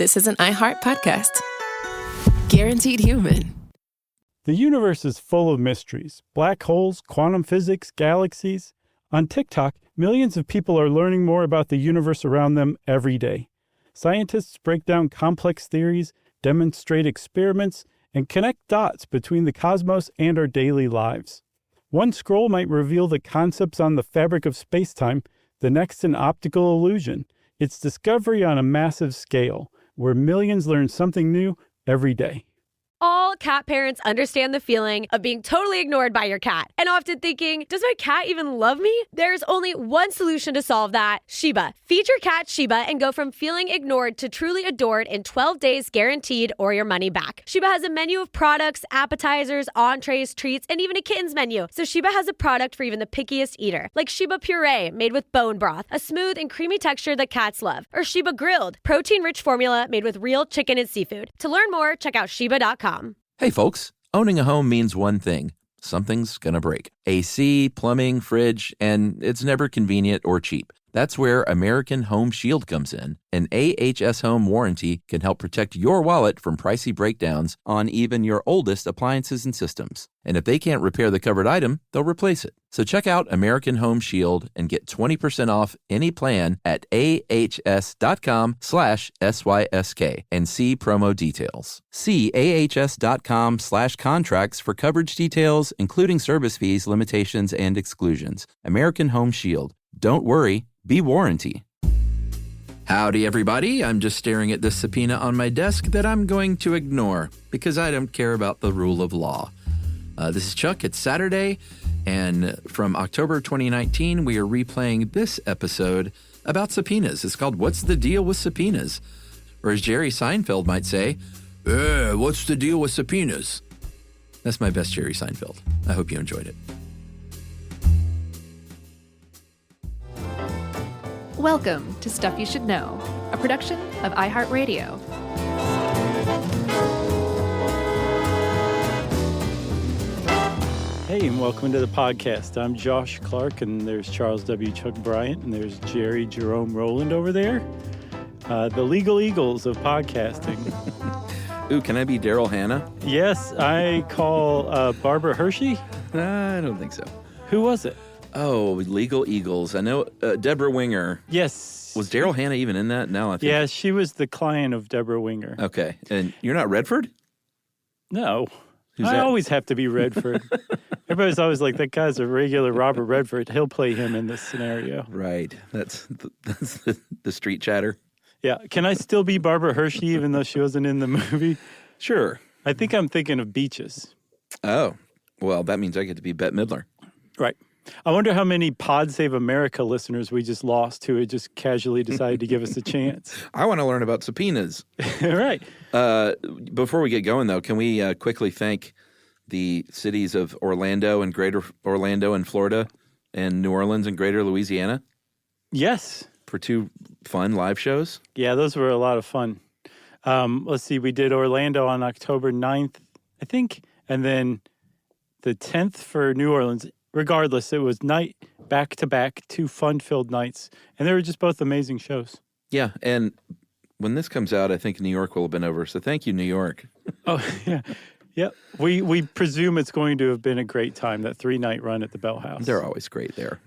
this is an iHeart podcast. Guaranteed human. The universe is full of mysteries. Black holes, quantum physics, galaxies. On TikTok, millions of people are learning more about the universe around them every day. Scientists break down complex theories, demonstrate experiments, and connect dots between the cosmos and our daily lives. One scroll might reveal the concepts on the fabric of space-time, the next an optical illusion. It's discovery on a massive scale, where millions learn something new every day. All cat parents understand the feeling of being totally ignored by your cat and often thinking, does my cat even love me? There's only one solution to solve that: Sheba. Feed your cat Sheba and go from feeling ignored to truly adored in 12 days guaranteed or your money back. Sheba has a menu of products, appetizers, entrees, treats, and even a kittens menu. So Sheba has a product for even the pickiest eater, like Sheba Puree made with bone broth, a smooth and creamy texture that cats love, or Sheba Grilled, protein-rich formula made with real chicken and seafood. To learn more, check out Sheba.com. Hey folks, owning a home means one thing. Something's gonna break. AC, plumbing, fridge, and it's never convenient or cheap. That's where American Home Shield comes in. An AHS Home warranty can help protect your wallet from pricey breakdowns on even your oldest appliances and systems. And if they can't repair the covered item, they'll replace it. So check out American Home Shield and get 20% off any plan at ahs.com/SYSK and see promo details. See ahs.com/contracts for coverage details, including service fees, limitations, and exclusions. American Home Shield. Don't worry, be warranty. Howdy, everybody. I'm just staring at this subpoena on my desk that I'm going to ignore because I don't care about the rule of law. This is Chuck. It's Saturday, and from October 2019, we are replaying this episode about subpoenas. It's called What's the Deal with Subpoenas? Or as Jerry Seinfeld might say, what's the deal with subpoenas? That's my best Jerry Seinfeld. I hope you enjoyed it. Welcome to Stuff You Should Know, a production of iHeartRadio. Hey, and welcome to the podcast. I'm Josh Clark, and there's Charles W. Chuck Bryant, and there's Jerry Jerome Rowland over there. The legal eagles of podcasting. Ooh, can I be Daryl Hannah? Yes, I call Barbara Hershey. I don't think so. Who was it? Oh, Legal Eagles. I know Deborah Winger. Yes. Was Daryl Hannah even in that? No, I think. Yeah, she was the client of Deborah Winger. Okay. And you're not Redford? No. Who's I that? always have to be Redford. Everybody's always like, that guy's a regular Robert Redford. He'll play him in this scenario. Right. That's the street chatter. Yeah. Can I still be Barbara Hershey even though she wasn't in the movie? Sure. I think I'm thinking of Beaches. Oh, well, that means I get to be Bette Midler. Right. I wonder how many Pod Save America listeners we just lost who had just casually decided to give us a chance. I want to learn about subpoenas. All right. Before we get going, though, can we quickly thank the cities of Orlando and Greater Orlando in Florida and New Orleans and Greater Louisiana? Yes. For 2 fun live shows? Yeah, those were a lot of fun. Let's see. We did Orlando on October 9th, I think, and then the 10th for New Orleans. Regardless, it was night back-to-back, 2 fun-filled nights, and they were just both amazing shows. Yeah, and when this comes out, I think New York will have been over, so thank you, New York. Oh, yeah. Yep. We presume it's going to have been a great time, that 3-night run at the Bell House. They're always great there.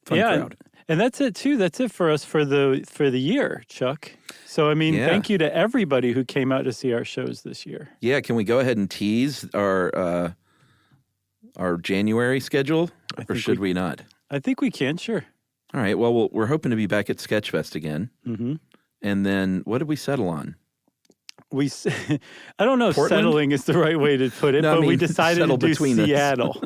Fun yeah, crowd. And that's it, too. That's it for us for the year, Chuck. So, I mean, Thank you to everybody who came out to see our shows this year. Yeah, can we go ahead and tease our January schedule, or should we not? I think we can, sure. All right, well, we're hoping to be back at Sketchfest again. Mm-hmm. And then what did we settle on? I don't know if Portland? settling is the right way to put it, No, but I mean, we decided to do Seattle.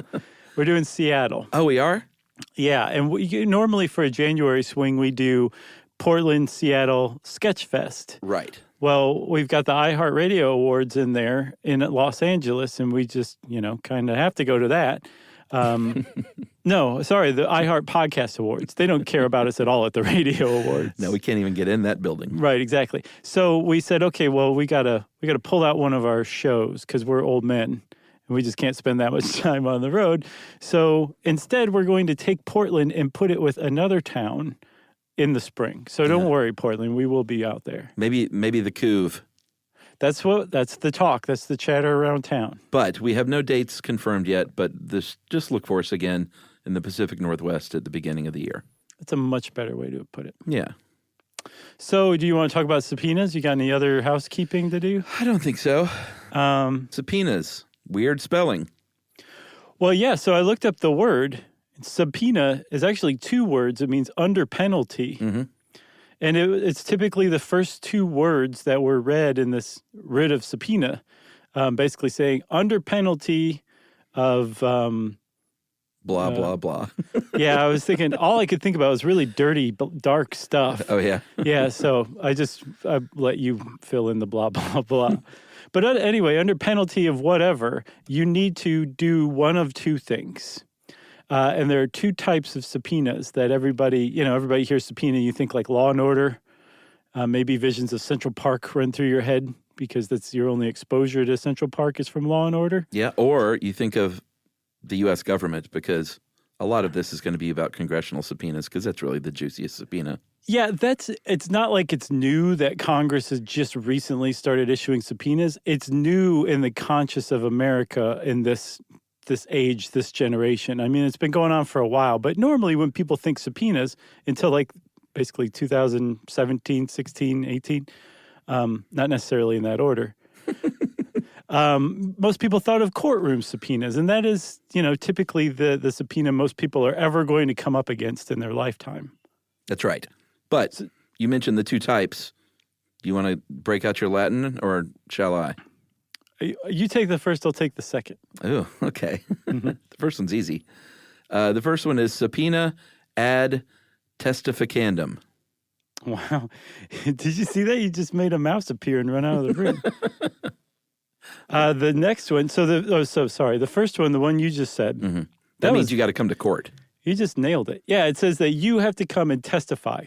We're doing Seattle. Oh, we are? Yeah, and normally for a January swing, we do Portland, Seattle, Sketchfest. Right. Well, we've got the iHeartRadio Awards in there in Los Angeles, and we just, kind of have to go to that. No, sorry, the iHeart Podcast Awards. They don't care about us at all at the Radio Awards. No, we can't even get in that building. Right, exactly. So we said, okay, well, we gotta pull out one of our shows because we're old men and we just can't spend that much time on the road. So instead, we're going to take Portland and put it with another town in the spring. So don't worry, Portland. We will be out there. Maybe the Couve. That's the talk. That's the chatter around town. But we have no dates confirmed yet, but just look for us again in the Pacific Northwest at the beginning of the year. That's a much better way to put it. Yeah. So do you want to talk about subpoenas? You got any other housekeeping to do? I don't think so. Subpoenas. Weird spelling. Well, yeah. So I looked up the word. Subpoena is actually two words. It means under penalty. Mm-hmm. And it's typically the first two words that were read in this writ of subpoena, basically saying under penalty of... blah, blah, blah. Yeah, I was thinking, all I could think about was really dirty, dark stuff. Oh, yeah. Yeah, so I let you fill in the blah, blah, blah. But anyway, under penalty of whatever, you need to do one of two things. And there are two types of subpoenas that everybody hears subpoena, you think like Law and Order, maybe visions of Central Park run through your head because that's your only exposure to Central Park is from Law and Order. Yeah, or you think of the U.S. government because a lot of this is going to be about congressional subpoenas because that's really the juiciest subpoena. Yeah, it's not like it's new that Congress has just recently started issuing subpoenas. It's new in the conscious of America in this age, this generation. I mean, it's been going on for a while, but normally when people think subpoenas until like basically 2017, 16, 18, not necessarily in that order. Most people thought of courtroom subpoenas, and that is, typically the subpoena most people are ever going to come up against in their lifetime. That's right. But you mentioned the two types. Do you want to break out your Latin, or shall I? You take the first, I'll take the second. Oh, okay. The first one's easy. The first one is subpoena ad testificandum. Wow. Did you see that? You just made a mouse appear and run out of the room. The next one, the first one, the one you just said. Mm-hmm. That means you got to come to court. You just nailed it. Yeah, it says that you have to come and testify.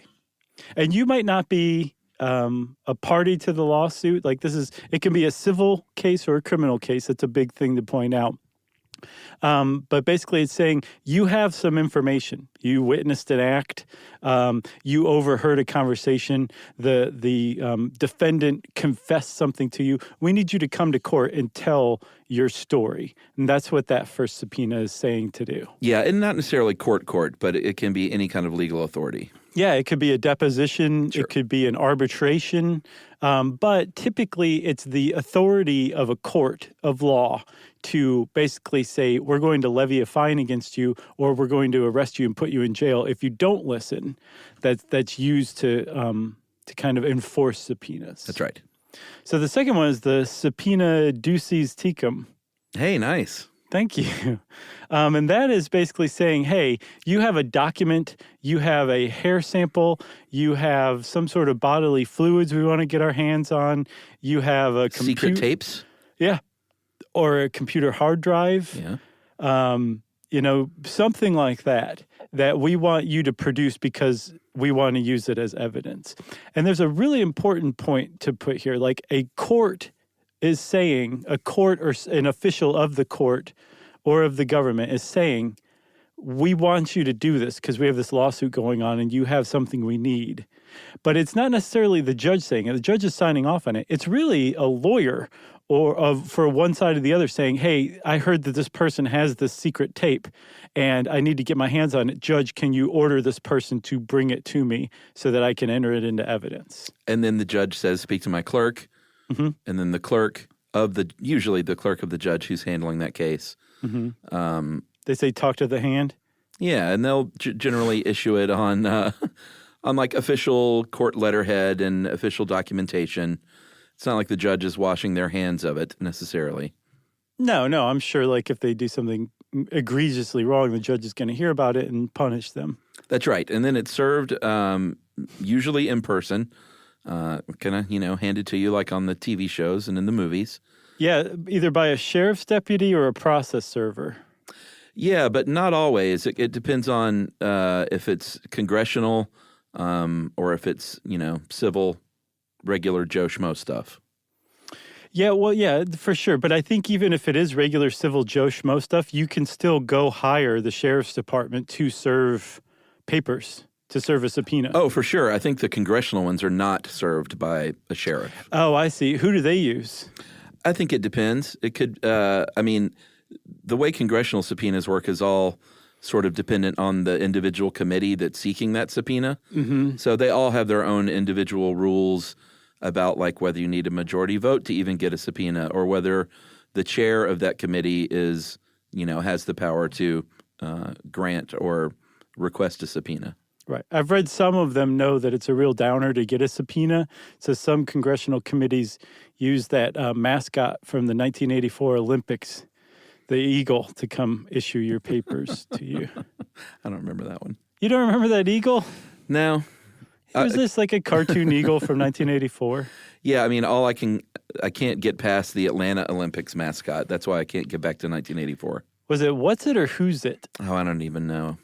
And you might not be a party to the lawsuit. Like it can be a civil case or a criminal case. That's a big thing to point out. But basically it's saying you have some information. You witnessed an act. You overheard a conversation. The defendant confessed something to you. We need you to come to court and tell your story. And that's what that first subpoena is saying to do. Yeah, and not necessarily court, but it can be any kind of legal authority. Yeah, it could be a deposition. Sure. It could be an arbitration. But typically it's the authority of a court of law to basically say, we're going to levy a fine against you or we're going to arrest you and put you in jail if you don't listen. That's used to kind of enforce subpoenas. That's right. So the second one is the subpoena duces tecum. Hey, nice. Thank you. And that is basically saying, hey, you have a document, you have a hair sample, you have some sort of bodily fluids we want to get our hands on, you have a secret tapes? Yeah. Or a computer hard drive. Yeah. Something like that we want you to produce because we want to use it as evidence. And there's a really important point to put here. Like a court is saying, a court or an official of the court or of the government is saying, we want you to do this because we have this lawsuit going on and you have something we need. But it's not necessarily the judge saying it. The judge is signing off on it. It's really a lawyer for one side or the other saying, hey, I heard that this person has this secret tape and I need to get my hands on it. Judge, can you order this person to bring it to me so that I can enter it into evidence? And then the judge says, speak to my clerk. Mm-hmm. And then usually the clerk of the judge who's handling that case. Mm-hmm. They say talk to the hand? Yeah, and they'll generally issue it on like official court letterhead and official documentation. It's not like the judge is washing their hands of it necessarily. No, I'm sure like if they do something egregiously wrong, the judge is going to hear about it and punish them. That's right. And then it's served usually in person, kind of, handed to you like on the TV shows and in the movies. Yeah, either by a sheriff's deputy or a process server. Yeah, but not always. It depends on if it's congressional or if it's, civil, regular Joe Schmo stuff. Yeah, well, yeah, for sure. But I think even if it is regular civil Joe Schmo stuff, you can still go hire the sheriff's department to serve papers. to serve a subpoena? Oh, for sure. I think the congressional ones are not served by a sheriff. Oh, I see. Who do they use? I think it depends. It could, the way congressional subpoenas work is all sort of dependent on the individual committee that's seeking that subpoena. Mm-hmm. So they all have their own individual rules about like whether you need a majority vote to even get a subpoena or whether the chair of that committee is, has the power to grant or request a subpoena. Right. I've read some of them know that it's a real downer to get a subpoena. So some congressional committees use that mascot from the 1984 Olympics, the eagle, to come issue your papers to you. I don't remember that one. You don't remember that eagle? No. Was this like a cartoon eagle from 1984? Yeah, I mean, I can't get past the Atlanta Olympics mascot. That's why I can't get back to 1984. Was it What's It or Who's It? Oh, I don't even know.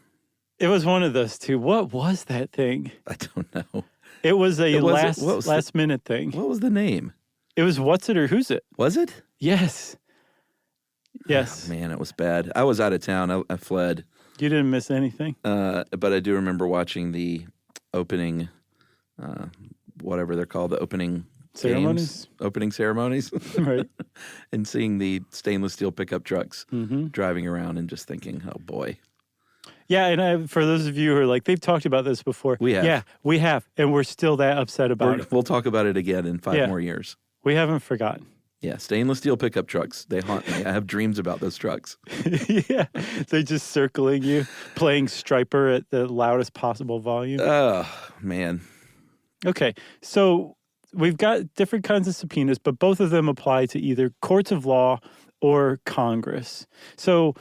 It was one of those two. What was that thing? I don't know. It was a last minute thing. What was the name? It was What's It or Who's It? Was it? Yes. Yes. Oh, man, it was bad. I was out of town. I fled. You didn't miss anything? But I do remember watching the opening, whatever they're called, the opening ceremonies. Opening ceremonies. Right. And seeing the stainless steel pickup trucks driving around and just thinking, oh, boy. Yeah, and for those of you who are like, they've talked about this before. We have. Yeah, we have. And we're still that upset about it. We'll talk about it again in 5 more years. We haven't forgotten. Yeah, stainless steel pickup trucks. They haunt me. I have dreams about those trucks. Yeah, they're just circling you, playing Striper at the loudest possible volume. Oh, man. Okay, so we've got different kinds of subpoenas, but both of them apply to either courts of law or Congress. So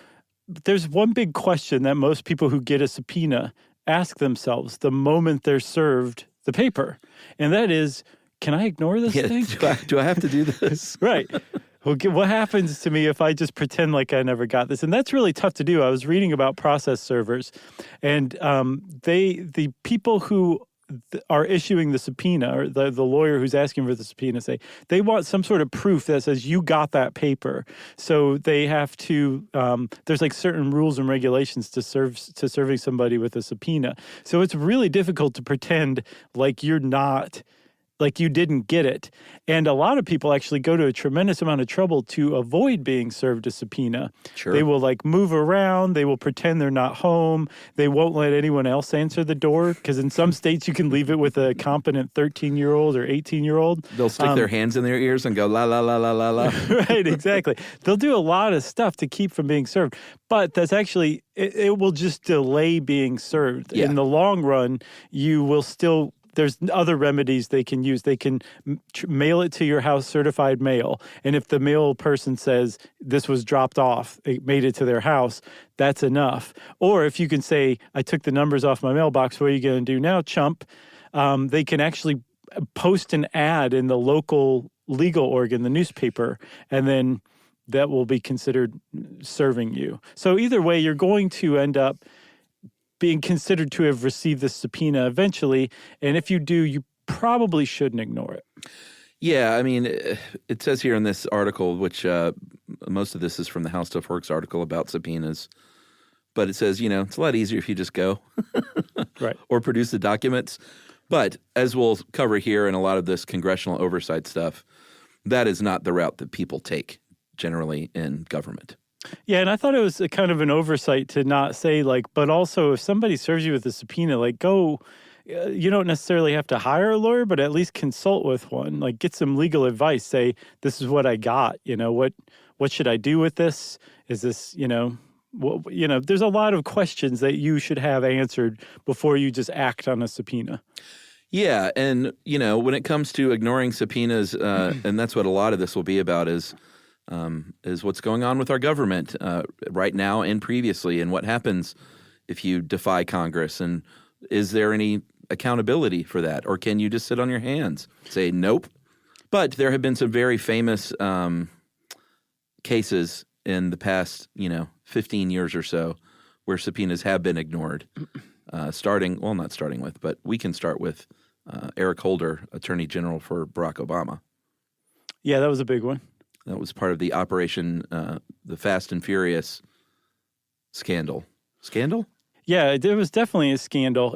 there's one big question that most people who get a subpoena ask themselves the moment they're served the paper, and that is, can I ignore this thing? Do I have to do this? Right. What happens to me if I just pretend like I never got this? And that's really tough to do. I was reading about process servers, and the people who are issuing the subpoena, or the lawyer who's asking for the subpoena, say they want some sort of proof that says you got that paper. So they have to. There's like certain rules and regulations to serving somebody with a subpoena. So it's really difficult to pretend like you're not. Like you didn't get it. And a lot of people actually go to a tremendous amount of trouble to avoid being served a subpoena. Sure. They will like move around. They will pretend they're not home. They won't let anyone else answer the door because in some states you can leave it with a competent 13-year-old or 18-year-old. They'll stick their hands in their ears and go la, la, la, la, la, la. Right, exactly. They'll do a lot of stuff to keep from being served. But that's actually, it will just delay being served. Yeah. In the long run, you will still... There's other remedies they can use. They can mail it to your house, certified mail. And if the mail person says this was dropped off, it made it to their house, that's enough. Or if you can say, I took the numbers off my mailbox, what are you going to do now, chump? They can actually post an ad in the local legal organ, the newspaper, and then that will be considered serving you. So either way, you're going to end up being considered to have received the subpoena eventually. And if you do, you probably shouldn't ignore it. Yeah, I mean, it says here in this article, which most of this is from the How Stuff Works article about subpoenas, but it says, it's a lot easier if you just go right, or produce the documents. But as we'll cover here in a lot of this congressional oversight stuff, that is not the route that people take generally in government. Yeah, and I thought it was a kind of an oversight to not say but also if somebody serves you with a subpoena, go, you don't necessarily have to hire a lawyer, but at least consult with one, get some legal advice. Say, this is what I got, what should I do with this? Is this, there's a lot of questions that you should have answered before you just act on a subpoena. Yeah, and, when it comes to ignoring subpoenas, and that's what a lot of this will be about is what's going on with our government right now and previously, and what happens if you defy Congress, and is there any accountability for that, or can you just sit on your hands, say nope? But there have been some very famous cases in the past, 15 years or so, where subpoenas have been ignored. Not starting with, but we can start with Eric Holder, Attorney General for Barack Obama. Yeah, that was a big one. That was part of the Operation, the Fast and Furious scandal. Scandal? Yeah, it was definitely a scandal.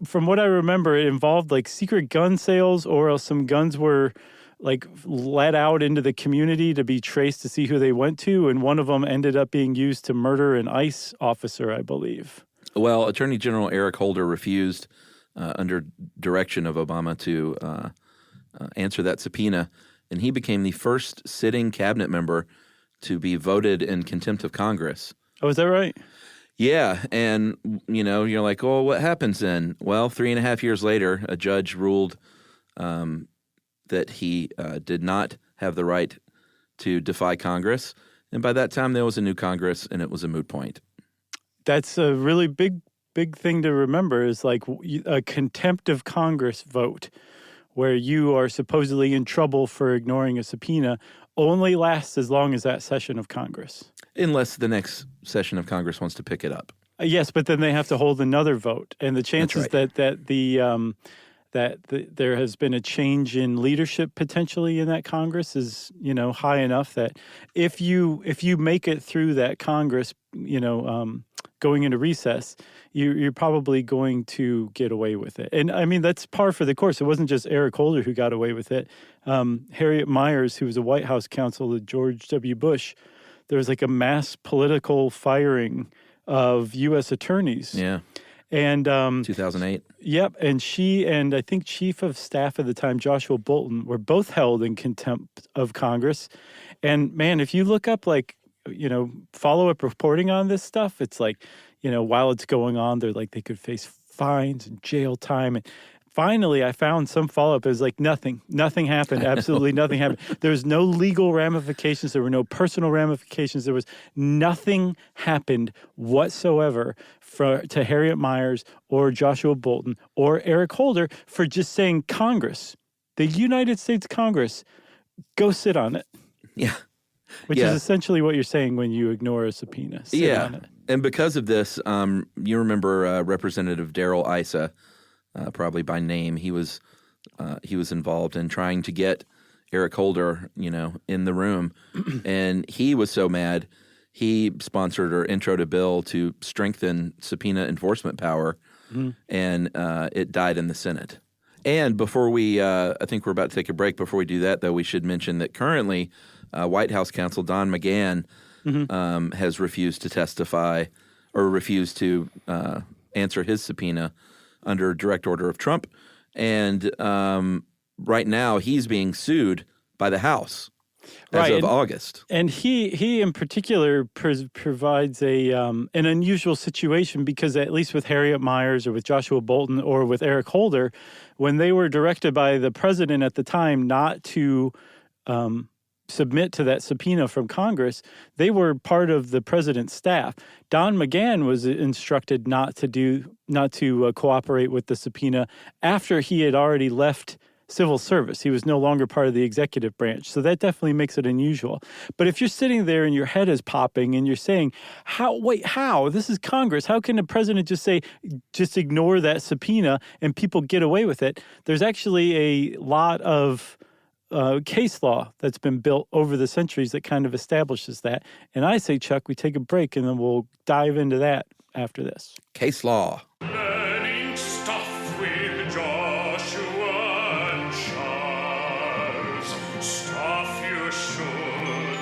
From what I remember, it involved like secret gun sales, or else some guns were like let out into the community to be traced to see who they went to, and one of them ended up being used to murder an ICE officer, I believe. Well, Attorney General Eric Holder refused, under direction of Obama, to answer that subpoena, and he became the first sitting cabinet member to be voted in contempt of Congress. Oh, is that right? Yeah, and, you're like, oh, what happens then? Well, 3.5 years later, a judge ruled that he did not have the right to defy Congress, and by that time there was a new Congress, and it was a moot point. That's a really big thing to remember, is like a contempt of Congress vote, where you are supposedly in trouble for ignoring a subpoena, only lasts as long as that session of Congress. Unless the next session of Congress wants to pick it up. Yes, but then they have to hold another vote, and the chances that there has been a change in leadership potentially in that Congress is high enough that if you make it through that Congress, going into recess, you're probably going to get away with it. And I mean, that's par for the course. It wasn't just Eric Holder who got away with it. Harriet Miers, who was a White House counsel to George W. Bush, there was like a mass political firing of U.S. attorneys. Yeah. And 2008. Yep. And she and I think Chief of Staff at the time, Joshua Bolten, were both held in contempt of Congress. And man, if you look up follow-up reporting on this stuff, it's like, while it's going on, they're like they could face fines and jail time. And finally, I found some follow-up. It was like nothing happened. Absolutely nothing happened. There was no legal ramifications. There were no personal ramifications. There was nothing happened whatsoever to Harriet Miers or Joshua Bolten or Eric Holder for just saying Congress, the United States Congress, go sit on it. Yeah. Which is essentially what you're saying when you ignore a subpoena. Sit on it. And because of this, you remember Representative Darrell Issa, probably by name. He was involved in trying to get Eric Holder, in the room, and he was so mad he sponsored or introed a bill to strengthen subpoena enforcement power, and it died in the Senate. And before we, I think we're about to take a break. Before we do that, though, we should mention that currently White House counsel Don McGahn has refused to testify or refused to answer his subpoena under direct order of Trump. And right now he's being sued by the House as of August. And he in particular provides an unusual situation, because at least with Harriet Miers or with Joshua Bolten or with Eric Holder, when they were directed by the president at the time not to submit to that subpoena from Congress, they were part of the president's staff. Don McGahn was instructed not to cooperate with the subpoena after he had already left civil service. He was no longer part of the executive branch. So that definitely makes it unusual. But if you're sitting there and your head is popping and you're saying, how? This is Congress. How can the president just ignore that subpoena and people get away with it? There's actually a lot of case law that's been built over the centuries that kind of establishes that. And I say, Chuck, we take a break and then we'll dive into that after this. Case law. Learning stuff with Joshua and Charles. Stuff you should know.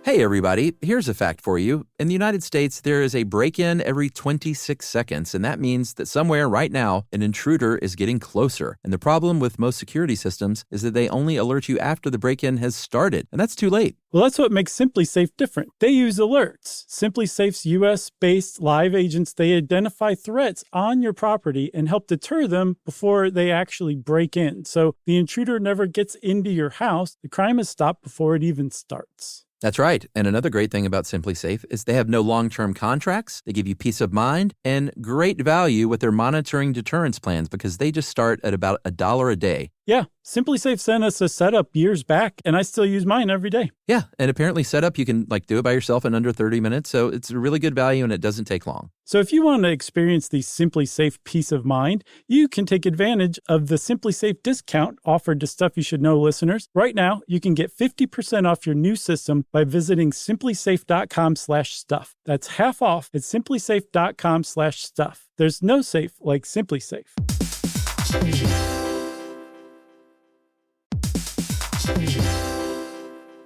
Hey, everybody, here's a fact for you. In the United States, there is a break-in every 26 seconds, and that means that somewhere right now, an intruder is getting closer. And the problem with most security systems is that they only alert you after the break-in has started, and that's too late. Well, that's what makes SimpliSafe different. They use alerts. SimpliSafe's U.S.-based live agents, they identify threats on your property and help deter them before they actually break in. So the intruder never gets into your house. The crime is stopped before it even starts. That's right. And another great thing about SimpliSafe is they have no long-term contracts. They give you peace of mind and great value with their monitoring deterrence plans, because they just start at about $1 a day. Yeah, Simply Safe sent us a setup years back, and I still use mine every day. Yeah, and apparently setup, you can do it by yourself in under 30 minutes, so it's a really good value and it doesn't take long. So if you want to experience the Simply Safe peace of mind, you can take advantage of the Simply Safe discount offered to Stuff You Should Know listeners. Right now, you can get 50% off your new system by visiting simplysafe.com/stuff. That's half off at simplysafe.com/stuff. There's no safe like Simply Safe.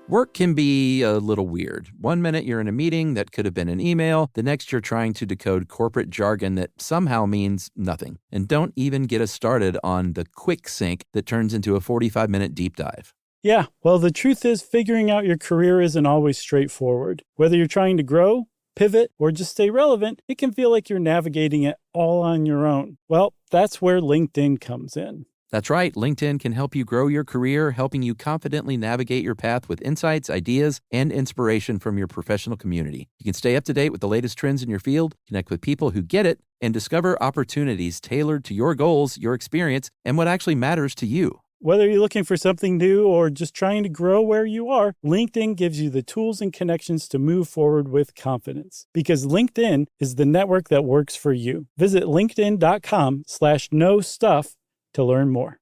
Work can be a little weird. One minute you're in a meeting that could have been an email. The next you're trying to decode corporate jargon that somehow means nothing. And don't even get us started on the quick sync that turns into a 45-minute deep dive. Yeah, well, the truth is figuring out your career isn't always straightforward. Whether you're trying to grow, pivot, or just stay relevant, it can feel like you're navigating it all on your own. Well, that's where LinkedIn comes in. That's right. LinkedIn can help you grow your career, helping you confidently navigate your path with insights, ideas, and inspiration from your professional community. You can stay up to date with the latest trends in your field, connect with people who get it, and discover opportunities tailored to your goals, your experience, and what actually matters to you. Whether you're looking for something new or just trying to grow where you are, LinkedIn gives you the tools and connections to move forward with confidence. Because LinkedIn is the network that works for you. Visit linkedin.com/knowstuff to learn more.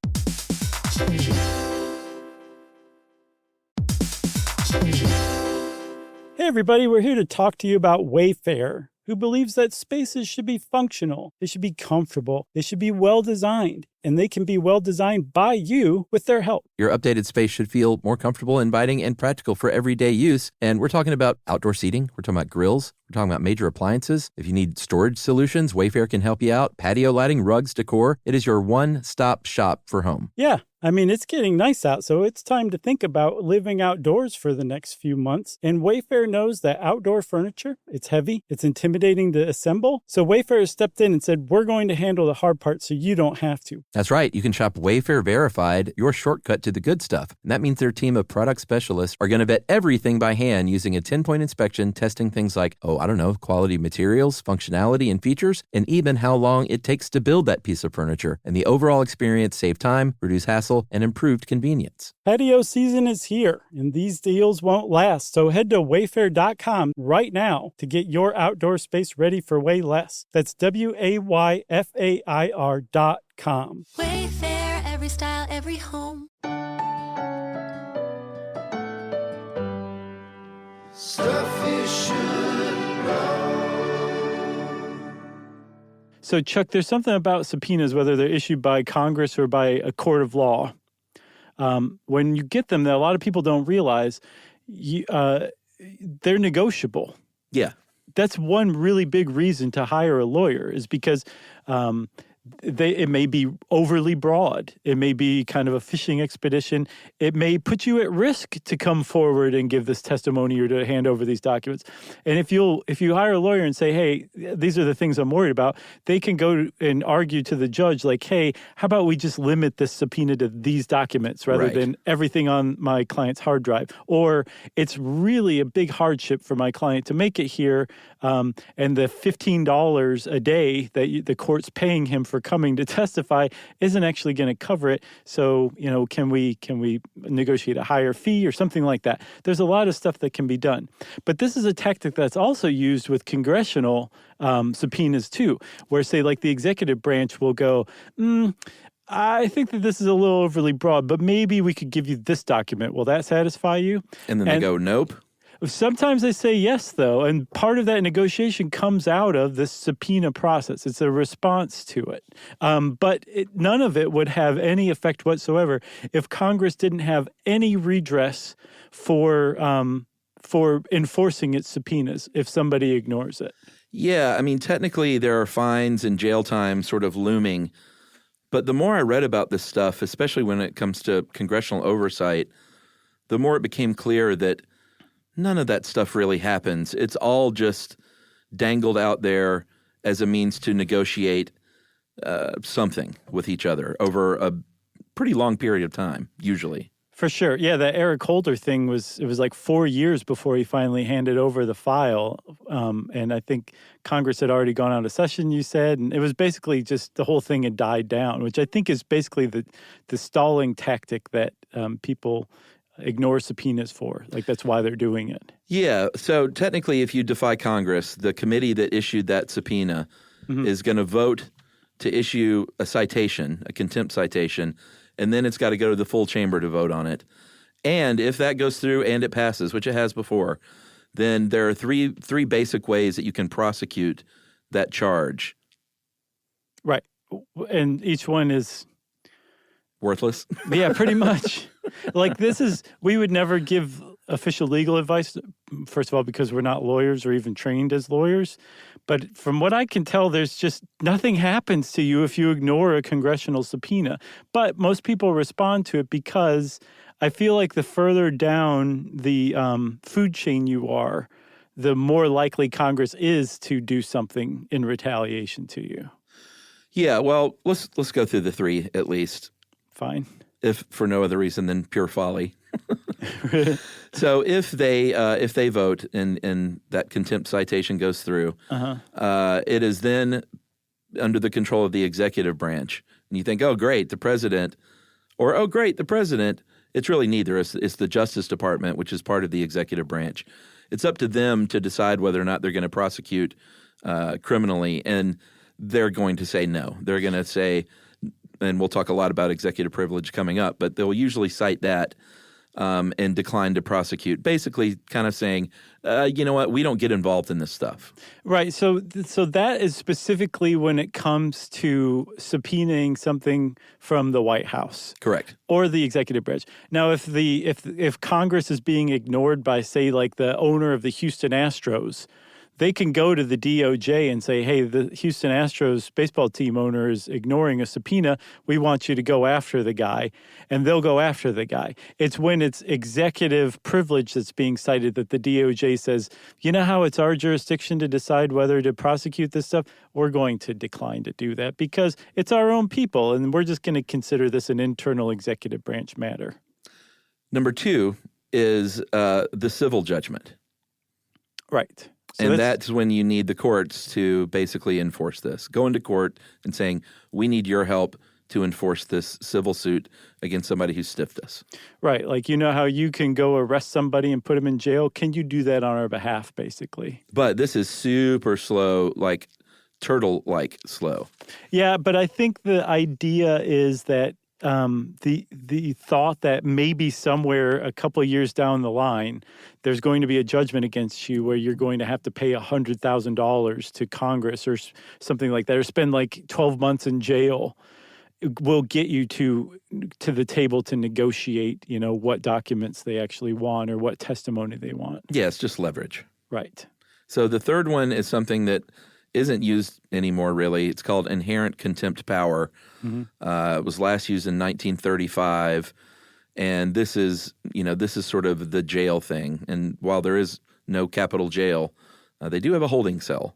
Hey everybody, we're here to talk to you about Wayfair, who believes that spaces should be functional, they should be comfortable, they should be well designed, and they can be well designed by you with their help. Your updated space should feel more comfortable, inviting, and practical for everyday use. And we're talking about outdoor seating. We're talking about grills. We're talking about major appliances. If you need storage solutions, Wayfair can help you out. Patio lighting, rugs, decor. It is your one-stop shop for home. Yeah, I mean, it's getting nice out, so it's time to think about living outdoors for the next few months. And Wayfair knows that outdoor furniture, it's heavy, it's intimidating to assemble. So Wayfair has stepped in and said, we're going to handle the hard part so you don't have to. That's right. You can shop Wayfair Verified, your shortcut to the good stuff. And that means their team of product specialists are going to vet everything by hand using a 10-point inspection, testing things like, quality materials, functionality, and features, and even how long it takes to build that piece of furniture. And the overall experience save time, reduce hassle, and improved convenience. Patio season is here, and these deals won't last. So head to wayfair.com right now to get your outdoor space ready for way less. That's WAYFAIR.com. Wayfair, every style, every home. Stuff you should know. So, Chuck, there's something about subpoenas, whether they're issued by Congress or by a court of law. When you get them, that a lot of people don't realize they're negotiable. Yeah. That's one really big reason to hire a lawyer is because it may be overly broad. It may be kind of a fishing expedition. It may put you at risk to come forward and give this testimony or to hand over these documents. And if you hire a lawyer and say, hey, these are the things I'm worried about, they can go and argue to the judge like, hey, how about we just limit this subpoena to these documents rather than everything on my client's hard drive? Or it's really a big hardship for my client to make it here, and the $15 a day that the court's paying him for coming to testify isn't actually going to cover it. So, can we negotiate a higher fee or something like that? There's a lot of stuff that can be done. But this is a tactic that's also used with congressional subpoenas too, where say like the executive branch will go, I think that this is a little overly broad, but maybe we could give you this document. Will that satisfy you? And then they go, nope. Sometimes they say yes, though, and part of that negotiation comes out of this subpoena process. It's a response to it. But none of it would have any effect whatsoever if Congress didn't have any redress for enforcing its subpoenas if somebody ignores it. Yeah, I mean, technically there are fines and jail time sort of looming. But the more I read about this stuff, especially when it comes to congressional oversight, the more it became clear that none of that stuff really happens. It's all just dangled out there as a means to negotiate something with each other over a pretty long period of time, usually. For sure. Yeah, the Eric Holder thing it was like 4 years before he finally handed over the file. And I think Congress had already gone out of session, you said. And it was basically just the whole thing had died down, which I think is basically the stalling tactic that people ignore subpoenas for. Like, that's why they're doing it. Yeah. So technically, if you defy Congress, the committee that issued that subpoena is going to vote to issue a citation, a contempt citation, and then it's got to go to the full chamber to vote on it. And if that goes through and it passes, which it has before, then there are three basic ways that you can prosecute that charge. Right. And each one is Worthless? Yeah, pretty much. Like, we would never give official legal advice, first of all, because we're not lawyers or even trained as lawyers. But from what I can tell, there's just nothing happens to you if you ignore a congressional subpoena. But most people respond to it because I feel like the further down the food chain you are, the more likely Congress is to do something in retaliation to you. Yeah, well, let's go through the three at least. Fine. If for no other reason than pure folly. So if they vote and that contempt citation goes through, it is then under the control of the executive branch. And you think, oh, great, the president, or oh, great, the president. It's really neither. It's the Justice Department, which is part of the executive branch. It's up to them to decide whether or not they're going to prosecute criminally, and they're going to say no. They're going to say, and we'll talk a lot about executive privilege coming up, but they'll usually cite that and decline to prosecute, basically kind of saying, you know what, we don't get involved in this stuff. Right. So that is specifically when it comes to subpoenaing something from the White House. Correct. Or the executive branch. Now, if Congress is being ignored by, say, like the owner of the Houston Astros, they can go to the DOJ and say, hey, the Houston Astros baseball team owner is ignoring a subpoena. We want you to go after the guy. And they'll go after the guy. It's when it's executive privilege that's being cited that the DOJ says, you know how it's our jurisdiction to decide whether to prosecute this stuff? We're going to decline to do that because it's our own people, and we're just going to consider this an internal executive branch matter. Number two is the civil judgment. Right. So that's when you need the courts to basically enforce this. Go into court and saying, we need your help to enforce this civil suit against somebody who stiffed us. Right. Like, you know how you can go arrest somebody and put them in jail? Can you do that on our behalf, basically? But this is super slow, like turtle-like slow. Yeah, but I think the idea is that the thought that maybe somewhere a couple of years down the line, there's going to be a judgment against you where you're going to have to pay $100,000 to Congress or something like that, or spend like 12 months in jail, will get you to the table to negotiate, you know, what documents they actually want or what testimony they want. Yeah, it's just leverage. Right. So the third one is something that isn't used anymore, really. It's called inherent contempt power. It was last used in 1935, and this is sort of the jail thing. And while there is no capital jail, they do have a holding cell.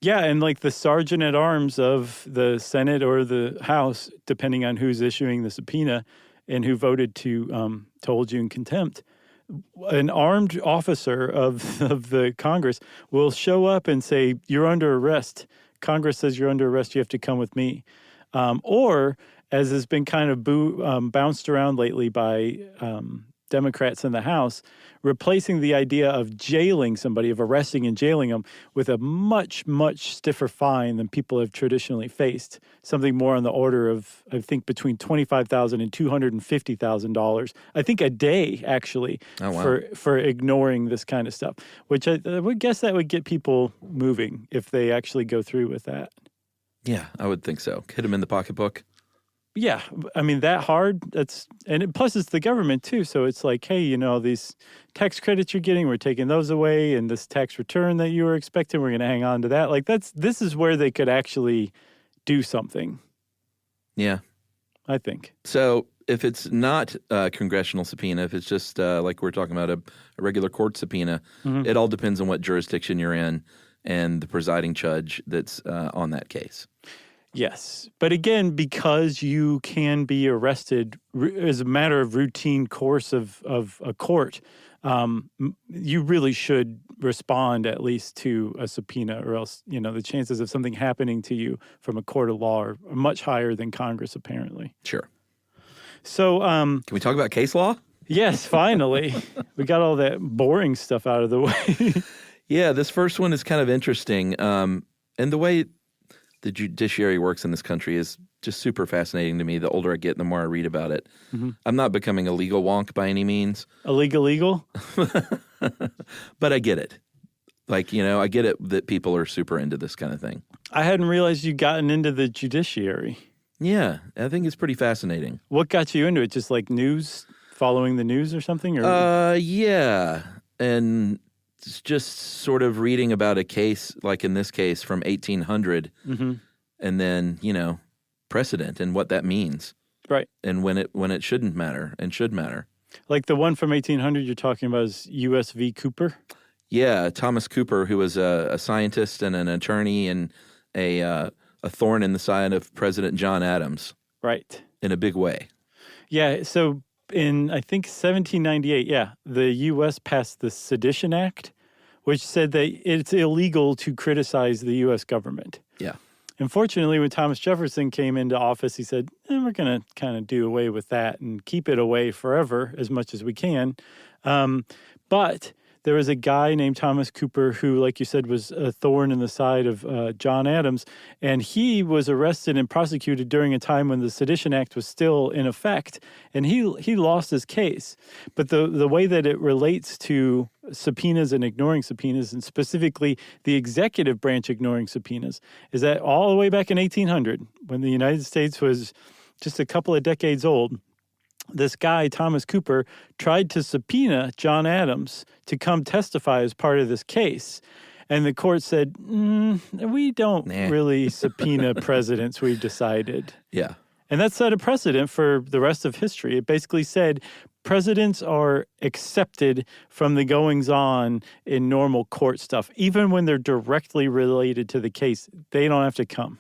Yeah, and like the sergeant at arms of the Senate or the House, depending on who's issuing the subpoena and who voted to hold you in contempt, an armed officer of the Congress will show up and say, you're under arrest. Congress says you're under arrest. You have to come with me. Or, as has been kind of bounced around lately by Democrats in the House, replacing the idea of jailing somebody, of arresting and jailing them, with a much, much stiffer fine than people have traditionally faced. Something more on the order of, I think, between $25,000 and $250,000. I think a day, actually, for ignoring this kind of stuff. Which I would guess that would get people moving if they actually go through with that. Yeah, I would think so. Hit them in the pocketbook. Yeah, I mean, that hard, plus it's the government too, so it's like, hey, you know, these tax credits you're getting, we're taking those away, and this tax return that you were expecting, we're going to hang on to that. Like, this is where they could actually do something. Yeah. I think. So if it's not a congressional subpoena, if it's just like we're talking about a regular court subpoena, it all depends on what jurisdiction you're in and the presiding judge that's on that case. Yes. But again, because you can be arrested as a matter of routine course of a court, you really should respond at least to a subpoena, or else, the chances of something happening to you from a court of law are much higher than Congress, apparently. Sure. So, can we talk about case law? Yes, finally. We got all that boring stuff out of the way. Yeah, this first one is kind of interesting. And the way the judiciary works in this country is just super fascinating to me. The older I get, the more I read about it. Mm-hmm. I'm not becoming a legal wonk by any means. Illegal? But I get it. I get it that people are super into this kind of thing. I hadn't realized you'd gotten into the judiciary. Yeah, I think it's pretty fascinating. What got you into it? Just like news, following the news or something? Yeah. And it's just sort of reading about a case, like in this case from 1800, mm-hmm. and then, precedent and what that means. Right. And when it shouldn't matter and should matter. Like the one from 1800 you're talking about is U.S. v. Cooper? Yeah, Thomas Cooper, who was a scientist and an attorney and a thorn in the side of President John Adams. Right. In a big way. Yeah, so in, I think, 1798, the U.S. passed the Sedition Act, which said that it's illegal to criticize the U.S. government. Yeah. Unfortunately, when Thomas Jefferson came into office, he said, we're going to kind of do away with that and keep it away forever as much as we can. But there was a guy named Thomas Cooper who, like you said, was a thorn in the side of John Adams, and he was arrested and prosecuted during a time when the Sedition Act was still in effect, and he lost his case. But the way that it relates to subpoenas and ignoring subpoenas, and specifically the executive branch ignoring subpoenas, is that all the way back in 1800, when the United States was just a couple of decades old, this guy, Thomas Cooper, tried to subpoena John Adams to come testify as part of this case. And the court said, we don't really subpoena presidents, we've decided. Yeah. And that set a precedent for the rest of history. It basically said presidents are accepted from the goings-on in normal court stuff. Even when they're directly related to the case, they don't have to come.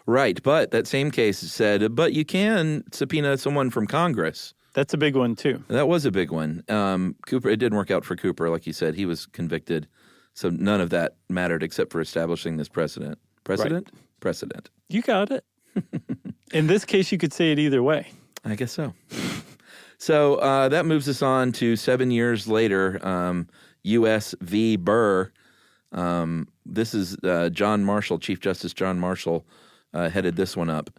Right, but that same case said, but you can subpoena someone from Congress. That's a big one, too. That was a big one. Cooper, it didn't work out for Cooper, like you said. He was convicted, so none of that mattered except for establishing this precedent. Precedent? Right. Precedent. You got it. In this case, you could say it either way. I guess so. So that moves us on to 7 years later, U.S. v. Burr. This is John Marshall, Chief Justice John Marshall, headed this one up.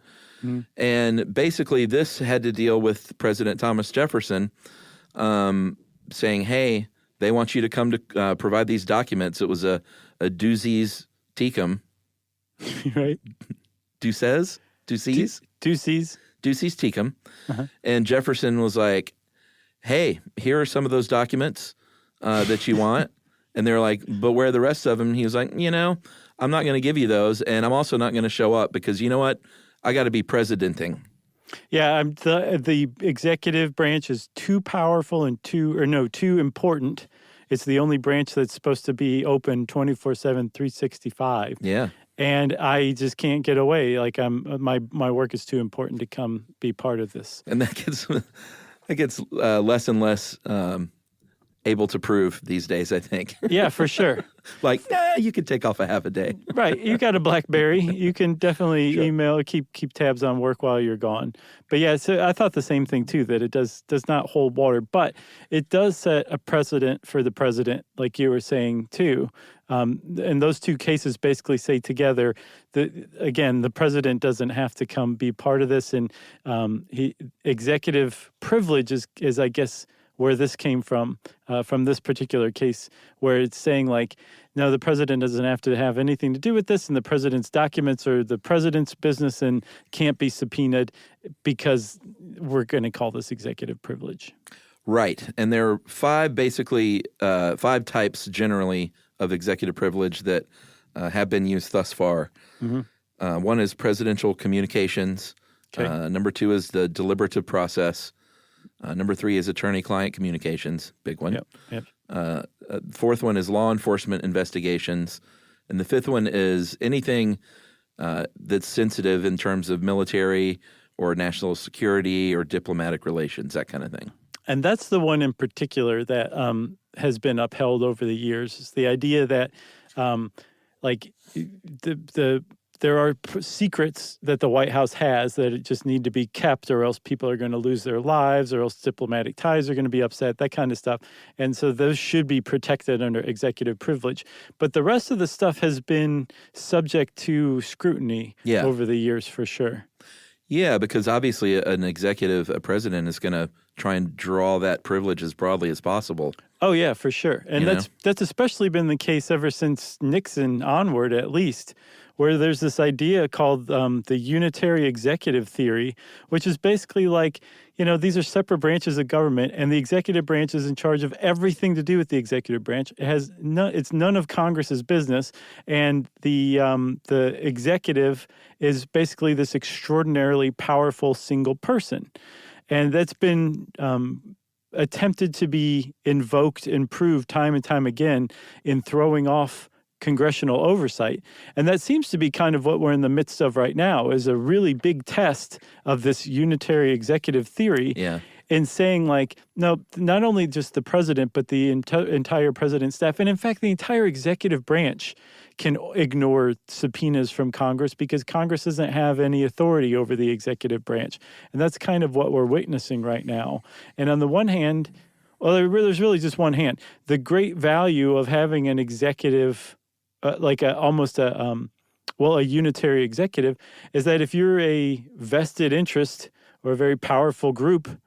Mm. And basically this had to deal with President Thomas Jefferson saying, hey, they want you to come to provide these documents. It was a Deuces Tecum. Right. Deuces Tecum. Uh-huh. And Jefferson was like, hey, here are some of those documents that you want. And they're like, but where are the rest of them? And he was like, I'm not going to give you those. And I'm also not going to show up because you know what? I got to be presidenting. Yeah, the executive branch is too powerful and too important. It's the only branch that's supposed to be open 24/7, 365. Yeah. And I just can't get away. Like my work is too important to come be part of this. And that gets less and less able to prove these days, I think. Yeah, for sure. Like, you could take off a half a day. Right. You got a BlackBerry. You can definitely email, keep tabs on work while you're gone. But yeah, so I thought the same thing too, that it does not hold water, but it does set a precedent for the president, like you were saying too. And those two cases basically say together that, again, the president doesn't have to come be part of this. And executive privilege is, I guess, where this came from this particular case, where it's saying like, no, the president doesn't have to have anything to do with this, and the president's documents are the president's business and can't be subpoenaed because we're going to call this executive privilege. Right. And there are five types generally of executive privilege that have been used thus far. Mm-hmm. One is presidential communications. Okay. Number two is the deliberative process. Number three is attorney-client communications, big one. Yep. Fourth one is law enforcement investigations. And the fifth one is anything that's sensitive in terms of military or national security or diplomatic relations, that kind of thing. And that's the one in particular that has been upheld over the years. Is the idea that, there are secrets that the White House has that it just need to be kept, or else people are going to lose their lives, or else diplomatic ties are going to be upset, that kind of stuff. And so those should be protected under executive privilege. But the rest of the stuff has been subject to scrutiny over the years, for sure. Yeah, because obviously a president is going to try and draw that privilege as broadly as possible. Oh, yeah, for sure. And that's especially been the case ever since Nixon onward, at least, where there's this idea called the unitary executive theory, which is basically like, these are separate branches of government, and the executive branch is in charge of everything to do with the executive branch. It's none of Congress's business, and the executive is basically this extraordinarily powerful single person. And that's been attempted to be invoked and proved time and time again in throwing off congressional oversight. And that seems to be kind of what we're in the midst of right now, is a really big test of this unitary executive theory in saying, no, not only just the president, but the entire president's staff, and in fact, the entire executive branch can ignore subpoenas from Congress because Congress doesn't have any authority over the executive branch. And that's kind of what we're witnessing right now. And on the one hand, there's really just one hand. The great value of having an executive, a unitary executive, is that if you're a vested interest or a very powerful group,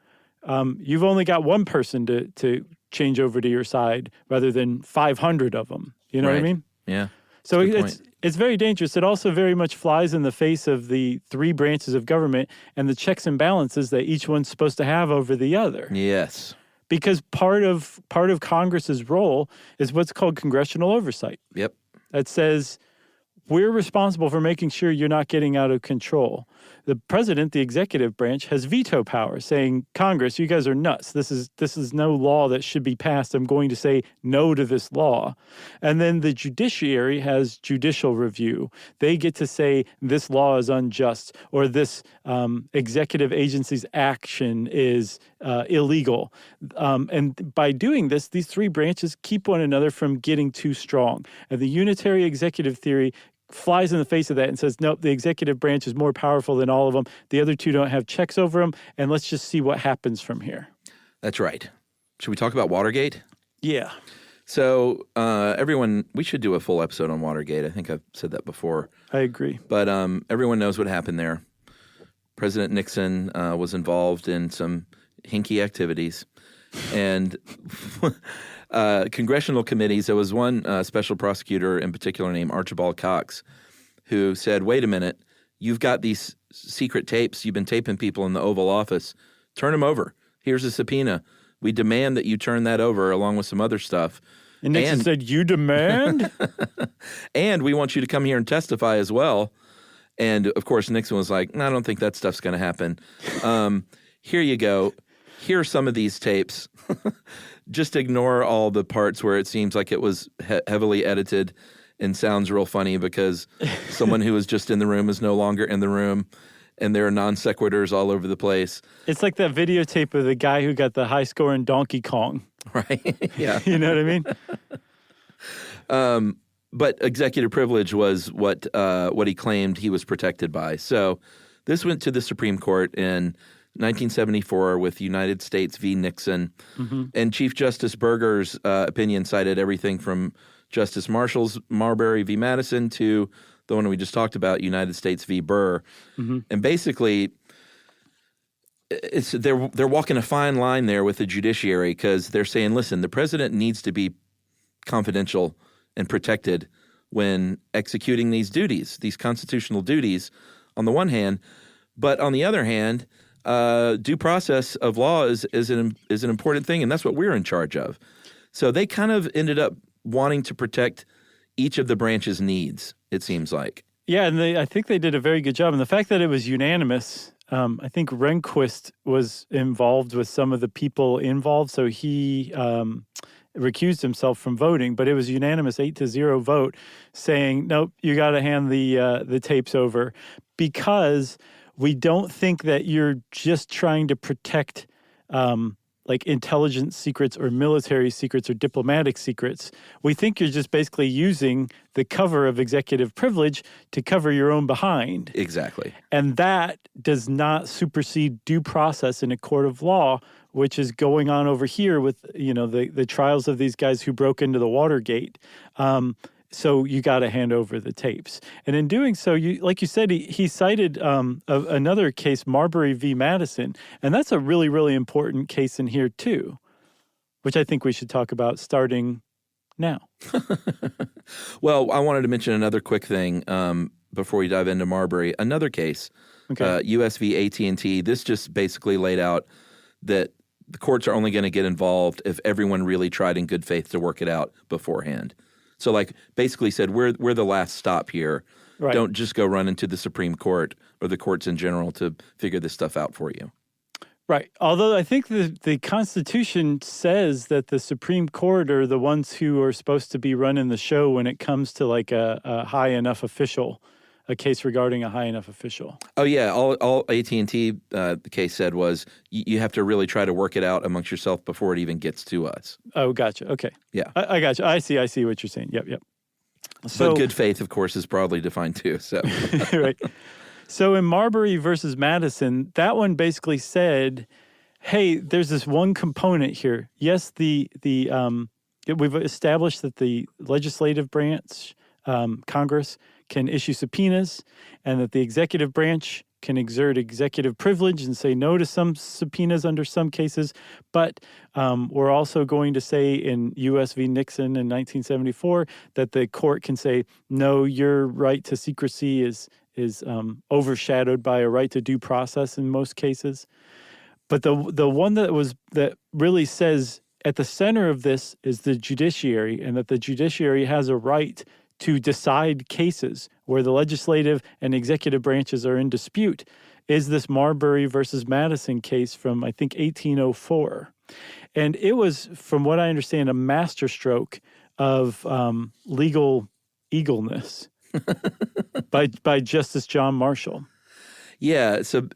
you've only got one person to change over to your side rather than 500 of them. You know what I mean? Yeah. So it's very dangerous. It also very much flies in the face of the three branches of government and the checks and balances that each one's supposed to have over the other. Yes. Because part of Congress's role is what's called congressional oversight. Yep. That says we're responsible for making sure you're not getting out of control. The president, the executive branch, has veto power, saying, Congress, you guys are nuts. This is no law that should be passed. I'm going to say no to this law. And then the judiciary has judicial review. They get to say this law is unjust, or this executive agency's action is illegal. And by doing this, these three branches keep one another from getting too strong. And the unitary executive theory flies in the face of that and says, nope, the executive branch is more powerful than all of them. The other two don't have checks over them, and let's just see what happens from here. That's right. Should we talk about Watergate? Yeah. So we should do a full episode on Watergate. I think I've said that before. I agree. But everyone knows what happened there. President Nixon was involved in some hinky activities. And congressional committees, there was one special prosecutor in particular named Archibald Cox who said, wait a minute, you've got these secret tapes. You've been taping people in the Oval Office. Turn them over. Here's a subpoena. We demand that you turn that over along with some other stuff. And Nixon said, you demand? And we want you to come here and testify as well. And, of course, Nixon was like, no, I don't think that stuff's going to happen. Here you go. Here are some of these tapes. Just ignore all the parts where it seems like it was heavily edited and sounds real funny because someone who was just in the room is no longer in the room, and there are non sequiturs all over the place. It's like that videotape of the guy who got the high score in Donkey Kong. Right? Yeah. You know what I mean? But executive privilege was what he claimed he was protected by. So this went to the Supreme Court in 1974 with United States v. Nixon. Mm-hmm. And Chief Justice Berger's opinion cited everything from Justice Marbury v. Madison to the one we just talked about, United States v. Burr. Mm-hmm. And basically, they're walking a fine line there with the judiciary because they're saying, listen, the president needs to be confidential and protected when executing these duties, these constitutional duties, on the one hand. But on the other hand, due process of law is an important thing, and that's what we're in charge of. So they kind of ended up wanting to protect each of the branch's needs, it seems like. Yeah, and I think they did a very good job. And the fact that it was unanimous, I think Rehnquist was involved with some of the people involved. So he recused himself from voting, but it was unanimous 8-0 vote saying, nope, you got to hand the tapes over because we don't think that you're just trying to protect like intelligence secrets or military secrets or diplomatic secrets. We think you're just basically using the cover of executive privilege to cover your own behind. Exactly. And that does not supersede due process in a court of law, which is going on over here with, the trials of these guys who broke into the Watergate. So you got to hand over the tapes. And in doing so, like you said, he cited another case, Marbury v. Madison. And that's a really, really important case in here, too, which I think we should talk about starting now. Well, I wanted to mention another quick thing before we dive into Marbury. Another case, US v. AT&T. This just basically laid out that the courts are only going to get involved if everyone really tried in good faith to work it out beforehand. So, like, basically said, we're the last stop here. Right. Don't just go run into the Supreme Court or the courts in general to figure this stuff out for you. Right. Although I think the Constitution says that the Supreme Court are the ones who are supposed to be running the show when it comes to, like, a high enough official, a case regarding a high enough official. Oh, yeah. All AT&T the case said was you have to really try to work it out amongst yourself before it even gets to us. Oh, gotcha. Okay. Yeah. I gotcha. I see what you're saying. Yep. So, but good faith, of course, is broadly defined too. So right. So in Marbury versus Madison, that one basically said, hey, there's this one component here. Yes, we've established that the legislative branch, Congress, can issue subpoenas, and that the executive branch can exert executive privilege and say no to some subpoenas under some cases. But we're also going to say in U.S. v. Nixon in 1974 that the court can say, no, your right to secrecy is overshadowed by a right to due process in most cases. But the one that really says at the center of this is the judiciary, and that the judiciary has a right to decide cases where the legislative and executive branches are in dispute, is this Marbury versus Madison case from, I think, 1804. And it was, from what I understand, a masterstroke of legal eagleness by Justice John Marshall. Yeah, so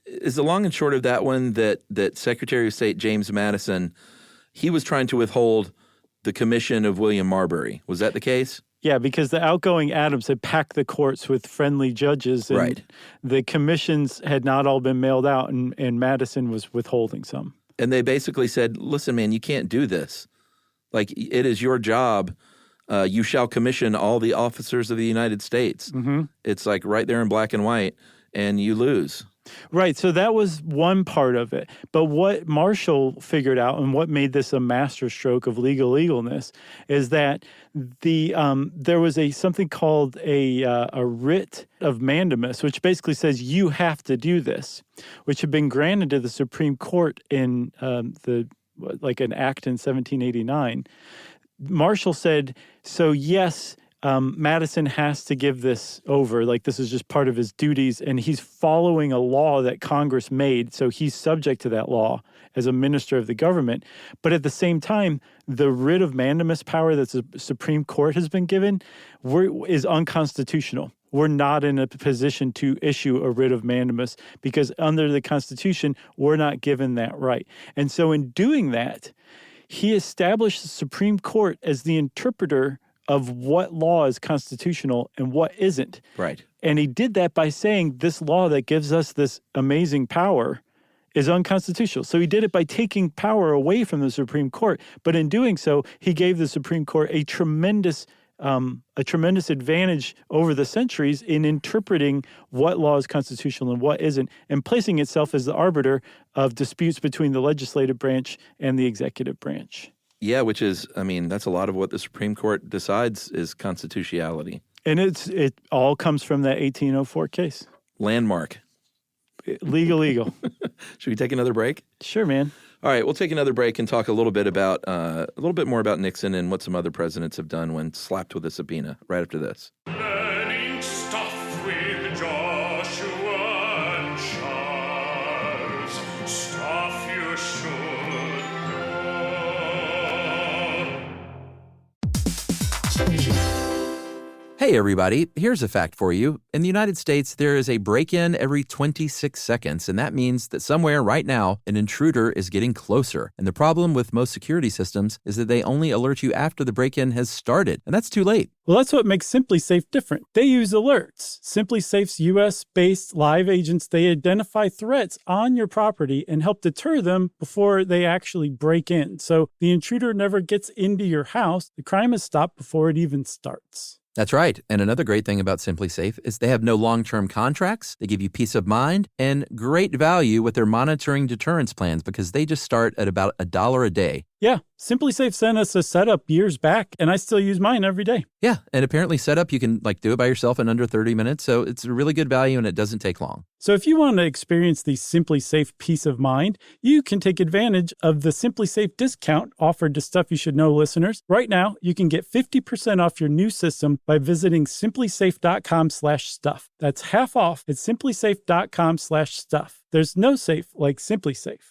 is the long and short of that one that Secretary of State James Madison, he was trying to withhold the commission of William Marbury. Was that the case? Yeah, because the outgoing Adams had packed the courts with friendly judges, and right. The commissions had not all been mailed out, and Madison was withholding some. And they basically said, listen, man, you can't do this. Like, it is your job. You shall commission all the officers of the United States. Mm-hmm. It's like right there in black and white, and you lose. Right. So that was one part of it. But what Marshall figured out, and what made this a masterstroke of legal eagleness, is that there was something called a writ of mandamus, which basically says you have to do this, which had been granted to the Supreme Court in an act in 1789. Marshall said, so yes, Madison has to give this over, like this is just part of his duties, and he's following a law that Congress made, so he's subject to that law as a minister of the government. But at the same time, the writ of mandamus power that the Supreme Court has been given is unconstitutional. We're not in a position to issue a writ of mandamus because under the Constitution, we're not given that right. And so in doing that, he established the Supreme Court as the interpreter of what law is constitutional and what isn't. Right. And he did that by saying this law that gives us this amazing power is unconstitutional. So he did it by taking power away from the Supreme Court. But in doing so, he gave the Supreme Court a tremendous advantage over the centuries in interpreting what law is constitutional and what isn't, and placing itself as the arbiter of disputes between the legislative branch and the executive branch. Yeah, which is, that's a lot of what the Supreme Court decides is constitutionality. And it all comes from that 1804 case. Landmark. Legal. Should we take another break? Sure, man. All right, we'll take another break and talk a little bit more about Nixon and what some other presidents have done when slapped with a subpoena right after this. Learning stuff with Joshua and Charles. Stuff you should know. Hey, everybody. Here's a fact for you. In the United States, there is a break-in every 26 seconds, and that means that somewhere right now, an intruder is getting closer. And the problem with most security systems is that they only alert you after the break-in has started, and that's too late. Well, that's what makes SimpliSafe different. They use alerts. SimpliSafe's US-based live agents, they identify threats on your property and help deter them before they actually break in. So the intruder never gets into your house. The crime is stopped before it even starts. That's right. And another great thing about SimpliSafe is they have no long-term contracts. They give you peace of mind and great value with their monitoring deterrence plans because they just start at about $1 a day. Yeah, SimpliSafe sent us a setup years back, and I still use mine every day. Yeah, and apparently setup, you can do it by yourself in under 30 minutes. So it's a really good value and it doesn't take long. So if you want to experience the SimpliSafe peace of mind, you can take advantage of the SimpliSafe discount offered to Stuff You Should Know listeners. Right now, you can get 50% off your new system by visiting simplisafe.com/stuff. That's half off at simplisafe.com/stuff. There's no safe like SimpliSafe.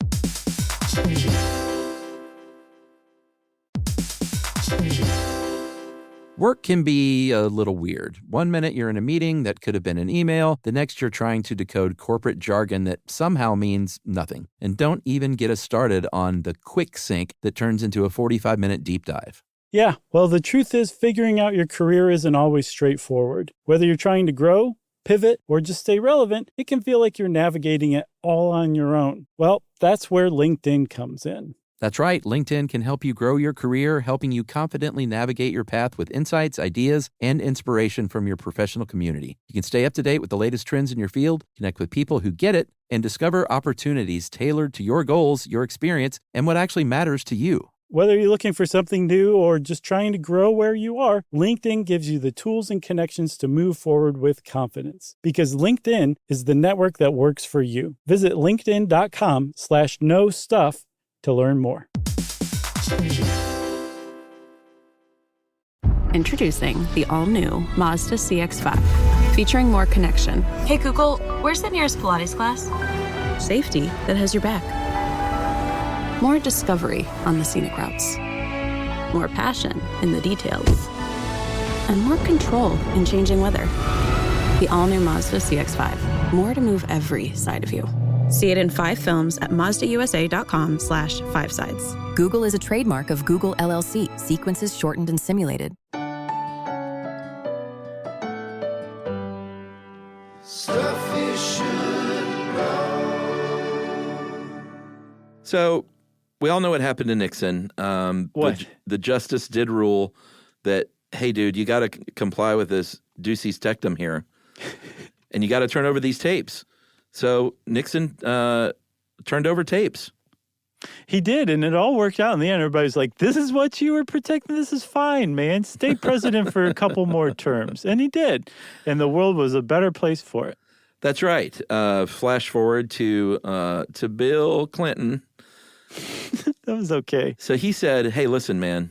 Work can be a little weird. One minute you're in a meeting that could have been an email. The next you're trying to decode corporate jargon that somehow means nothing. And don't even get us started on the quick sync that turns into a 45-minute deep dive. Yeah, well, the truth is figuring out your career isn't always straightforward. Whether you're trying to grow, pivot, or just stay relevant, it can feel like you're navigating it all on your own. Well, that's where LinkedIn comes in. That's right. LinkedIn can help you grow your career, helping you confidently navigate your path with insights, ideas, and inspiration from your professional community. You can stay up to date with the latest trends in your field, connect with people who get it, and discover opportunities tailored to your goals, your experience, and what actually matters to you. Whether you're looking for something new or just trying to grow where you are, LinkedIn gives you the tools and connections to move forward with confidence. Because LinkedIn is the network that works for you. Visit linkedin.com/knowstuff to learn more. Introducing the all-new Mazda CX-5, featuring more connection. Hey Google, where's the nearest Pilates class? Safety that has your back. More discovery on the scenic routes. More passion in the details. And more control in changing weather. The all-new Mazda CX-5. More to move every side of you. See it in 5 films at MazdaUSA.com/5sides. Google is a trademark of Google LLC. Sequences shortened and simulated. Stuff you should know. So we all know what happened to Nixon. What? The justice did rule that, hey, dude, you got to comply with this Ducey's tectum here. And you got to turn over these tapes. So Nixon turned over tapes. He did, and it all worked out in the end. Everybody's like, this is what you were protecting. This is fine, man. Stay president for a couple more terms. And he did. And the world was a better place for it. That's right. Flash forward to Bill Clinton. That was okay. So he said, hey, listen, man,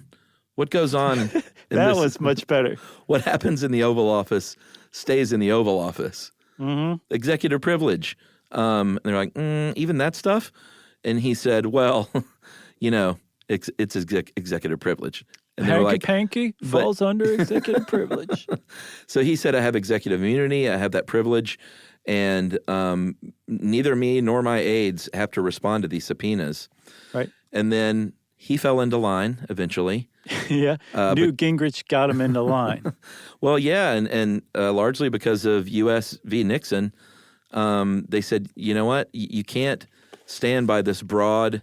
what goes on? That was much better. What happens in the Oval Office stays in the Oval Office. Mm-hmm. Executive privilege. And they're like, even that stuff? And he said, well, it's executive privilege. And they were like, Hanky-panky falls under executive privilege. So he said, I have executive immunity. I have that privilege. And neither me nor my aides have to respond to these subpoenas. Right. And then he fell into line eventually. Yeah. Newt Gingrich got him into line. Well, yeah. And largely because of U.S. v. Nixon, they said, you know what? You can't stand by this broad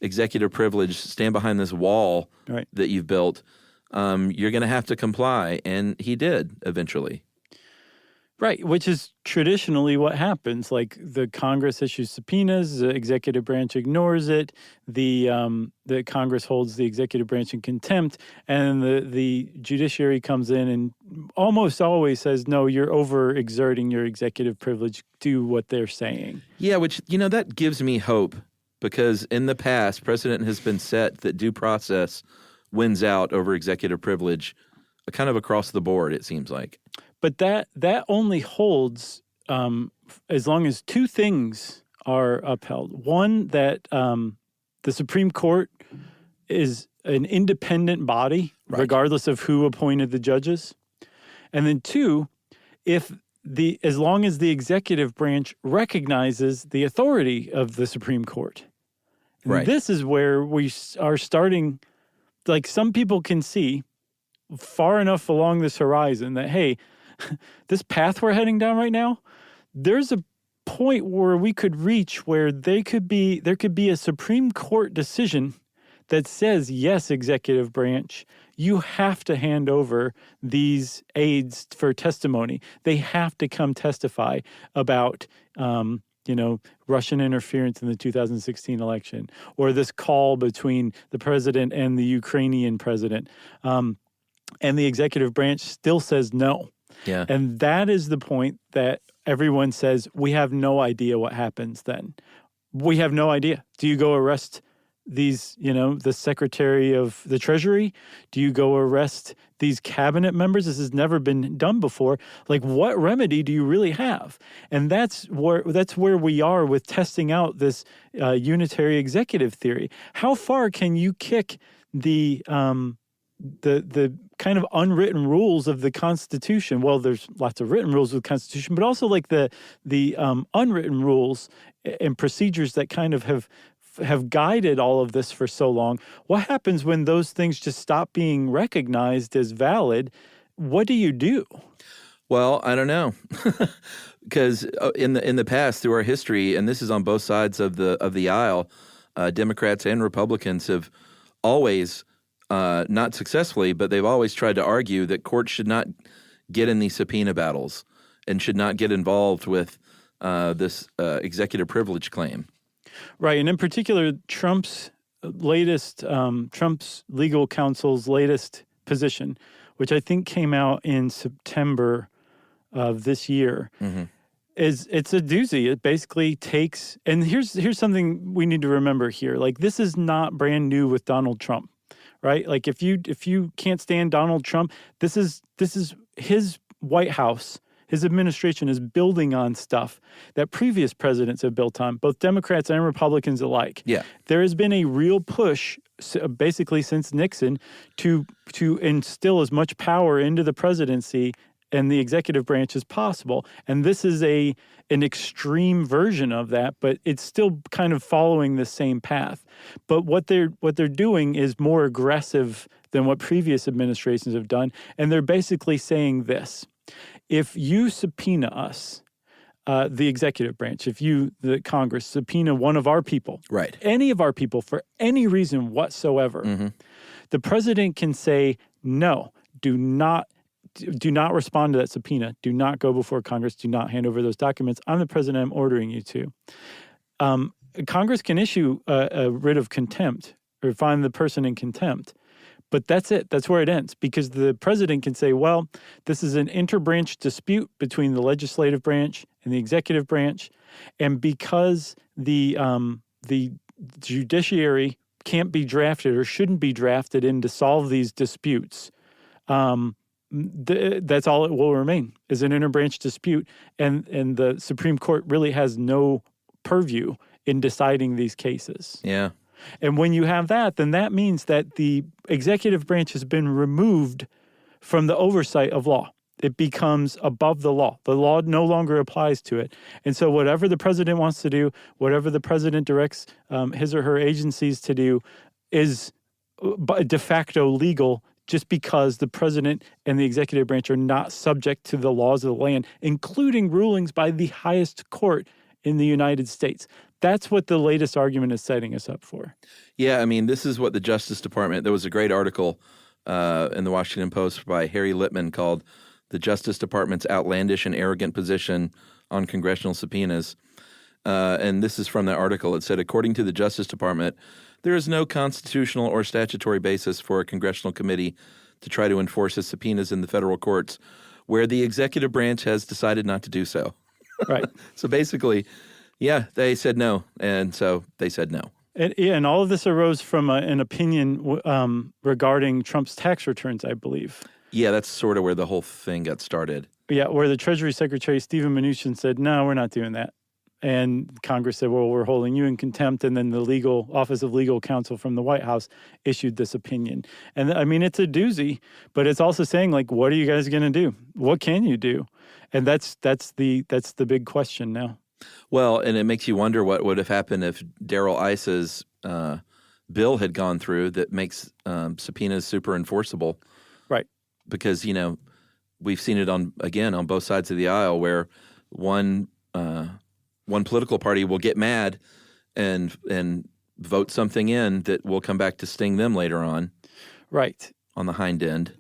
executive privilege, stand behind this wall that you've built. You're going to have to comply. And he did eventually. Right, which is traditionally what happens. Like the Congress issues subpoenas, the executive branch ignores it, the Congress holds the executive branch in contempt, and the judiciary comes in and almost always says, no, you're overexerting your executive privilege, do what they're saying. Yeah, which, that gives me hope because in the past, precedent has been set that due process wins out over executive privilege kind of across the board, it seems like. But that only holds as long as 2 things are upheld. One, that the Supreme Court is an independent body, Right. regardless of who appointed the judges. And then two, as long as the executive branch recognizes the authority of the Supreme Court. And Right. this is where we are starting, like some people can see far enough along this horizon that, hey, this path we're heading down right now, there's a point where we could reach where there could be a Supreme Court decision that says, yes, executive branch, you have to hand over these aides for testimony. They have to come testify about, Russian interference in the 2016 election, or this call between the president and the Ukrainian president. And the executive branch still says no. Yeah. And that is the point that everyone says, we have no idea what happens then. We have no idea. Do you go arrest these, the Secretary of the Treasury? Do you go arrest these cabinet members? This has never been done before. Like, what remedy do you really have? And that's where we are with testing out this unitary executive theory. How far can you kick the kind of unwritten rules of the Constitution? Well, there's lots of written rules of the Constitution, but also like the unwritten rules and procedures that kind of have guided all of this for so long. What happens when those things just stop being recognized as valid? What do you do? Well, I don't know, because in the past, through our history, and this is on both sides of the aisle, Democrats and Republicans have always, not successfully, but they've always tried to argue that courts should not get in these subpoena battles and should not get involved with this executive privilege claim. Right, and in particular, Trump's legal counsel's latest position, which I think came out in September of this year, it's a doozy. It basically takes, and here's something we need to remember here. Like, this is not brand new with Donald Trump, right? Like, if you can't stand Donald Trump, this is his White House. His administration is building on stuff that previous presidents have built on, both Democrats and Republicans alike. Yeah. There has been a real push, basically since Nixon, to instill as much power into the presidency and the executive branch as possible. And this is an extreme version of that, but it's still kind of following the same path. But what they're doing is more aggressive than what previous administrations have done, and they're basically saying this. If you subpoena us, the executive branch, if you, the Congress, subpoena one of our people, right, any of our people for any reason whatsoever, the president can say, no, do not respond to that subpoena. Do not go before Congress. Do not hand over those documents. I'm the president. I'm ordering you to. Congress can issue a writ of contempt or find the person in contempt. But that's it. That's where it ends, because the president can say, well, this is an interbranch dispute between the legislative branch and the executive branch. And because the judiciary can't be drafted or shouldn't be drafted in to solve these disputes, that's all it will remain, is an interbranch dispute. And the Supreme Court really has no purview in deciding these cases. Yeah. And when you have that, then that means that the executive branch has been removed from the oversight of law. It becomes above the law. The law no longer applies to it. And so whatever the president wants to do, whatever the president directs his or her agencies to do, is de facto legal, just because the president and the executive branch are not subject to the laws of the land, including rulings by the highest court in the United States. That's what the latest argument is setting us up for. Yeah, I mean, this is what the Justice Department, there was a great article in the Washington Post by Harry Littman called "The Justice Department's Outlandish and Arrogant Position on Congressional Subpoenas." And this is from that article. It said, according to the Justice Department, there is no constitutional or statutory basis for a congressional committee to try to enforce its subpoenas in the federal courts, where the executive branch has decided not to do so. Right. So basically, yeah, they said no, and so they said no. And all of this arose from an opinion regarding Trump's tax returns, I believe. Yeah, that's sort of where the whole thing got started. Yeah, where the Treasury Secretary, Stephen Mnuchin, said, no, we're not doing that. And Congress said, well, we're holding you in contempt. And then the Office of Legal Counsel from the White House issued this opinion. And I mean, it's a doozy, but it's also saying, like, what are you guys going to do? What can you do? And that's the big question now. Well, and it makes you wonder what would have happened if Darrell Iss's bill had gone through that makes subpoenas super enforceable. Right. Because, we've seen it on both sides of the aisle where one political party will get mad and vote something in that will come back to sting them later on. Right. On the hind end.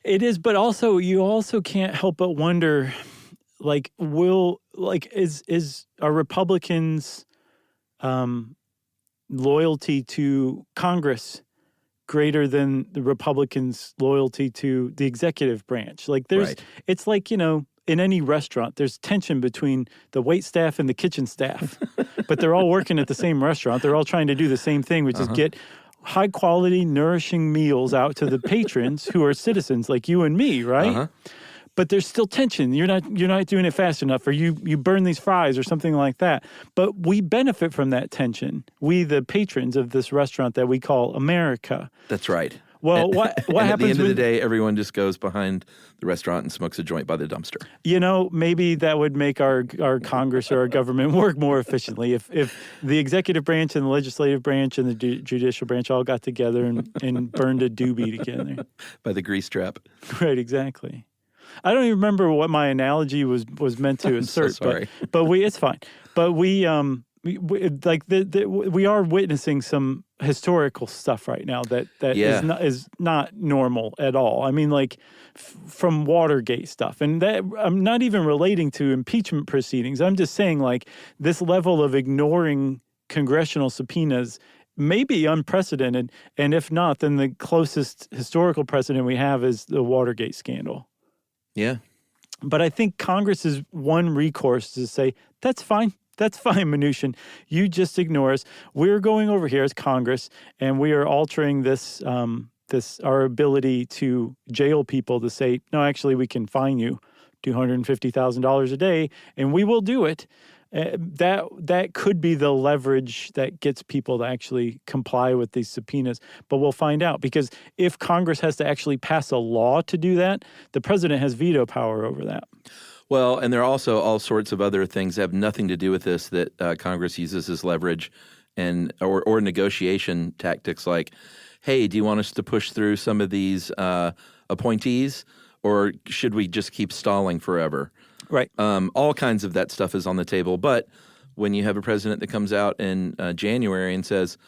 It is, but also you also can't help but wonder, like, are Republicans' loyalty to Congress greater than the Republicans' loyalty to the executive branch? Like, it's like, in any restaurant, there's tension between the wait staff and the kitchen staff, but they're all working at the same restaurant. They're all trying to do the same thing, which is get high quality, nourishing meals out to the patrons who are citizens like you and me, right? But there's still tension. You're not doing it fast enough, or you burn these fries or something like that. But we benefit from that tension. We, the patrons of this restaurant that we call America. That's right. Well, what happens at the end of the day, everyone just goes behind the restaurant and smokes a joint by the dumpster. Maybe that would make our Congress or our government work more efficiently if the executive branch and the legislative branch and the judicial branch all got together and burned a doobie together. By the grease trap. Right, exactly. I don't even remember what my analogy was meant to assert. So sorry. But it's fine. But we are witnessing some historical stuff right now that is not normal at all. I mean, like from Watergate stuff, and that I'm not even relating to impeachment proceedings. I'm just saying, like, this level of ignoring congressional subpoenas may be unprecedented, and if not, then the closest historical precedent we have is the Watergate scandal. Yeah. But I think Congress is one recourse to say, that's fine. That's fine, Mnuchin. You just ignore us. We're going over here as Congress, and we are altering this our ability to jail people to say, no, actually, we can fine you $250,000 a day, and we will do it. That could be the leverage that gets people to actually comply with these subpoenas. But we'll find out, because if Congress has to actually pass a law to do that, the president has veto power over that. Well, and there are also all sorts of other things that have nothing to do with this that Congress uses as leverage or negotiation tactics like, hey, do you want us to push through some of these appointees, or should we just keep stalling forever? Right. All kinds of that stuff is on the table. But when you have a president that comes out in January and says,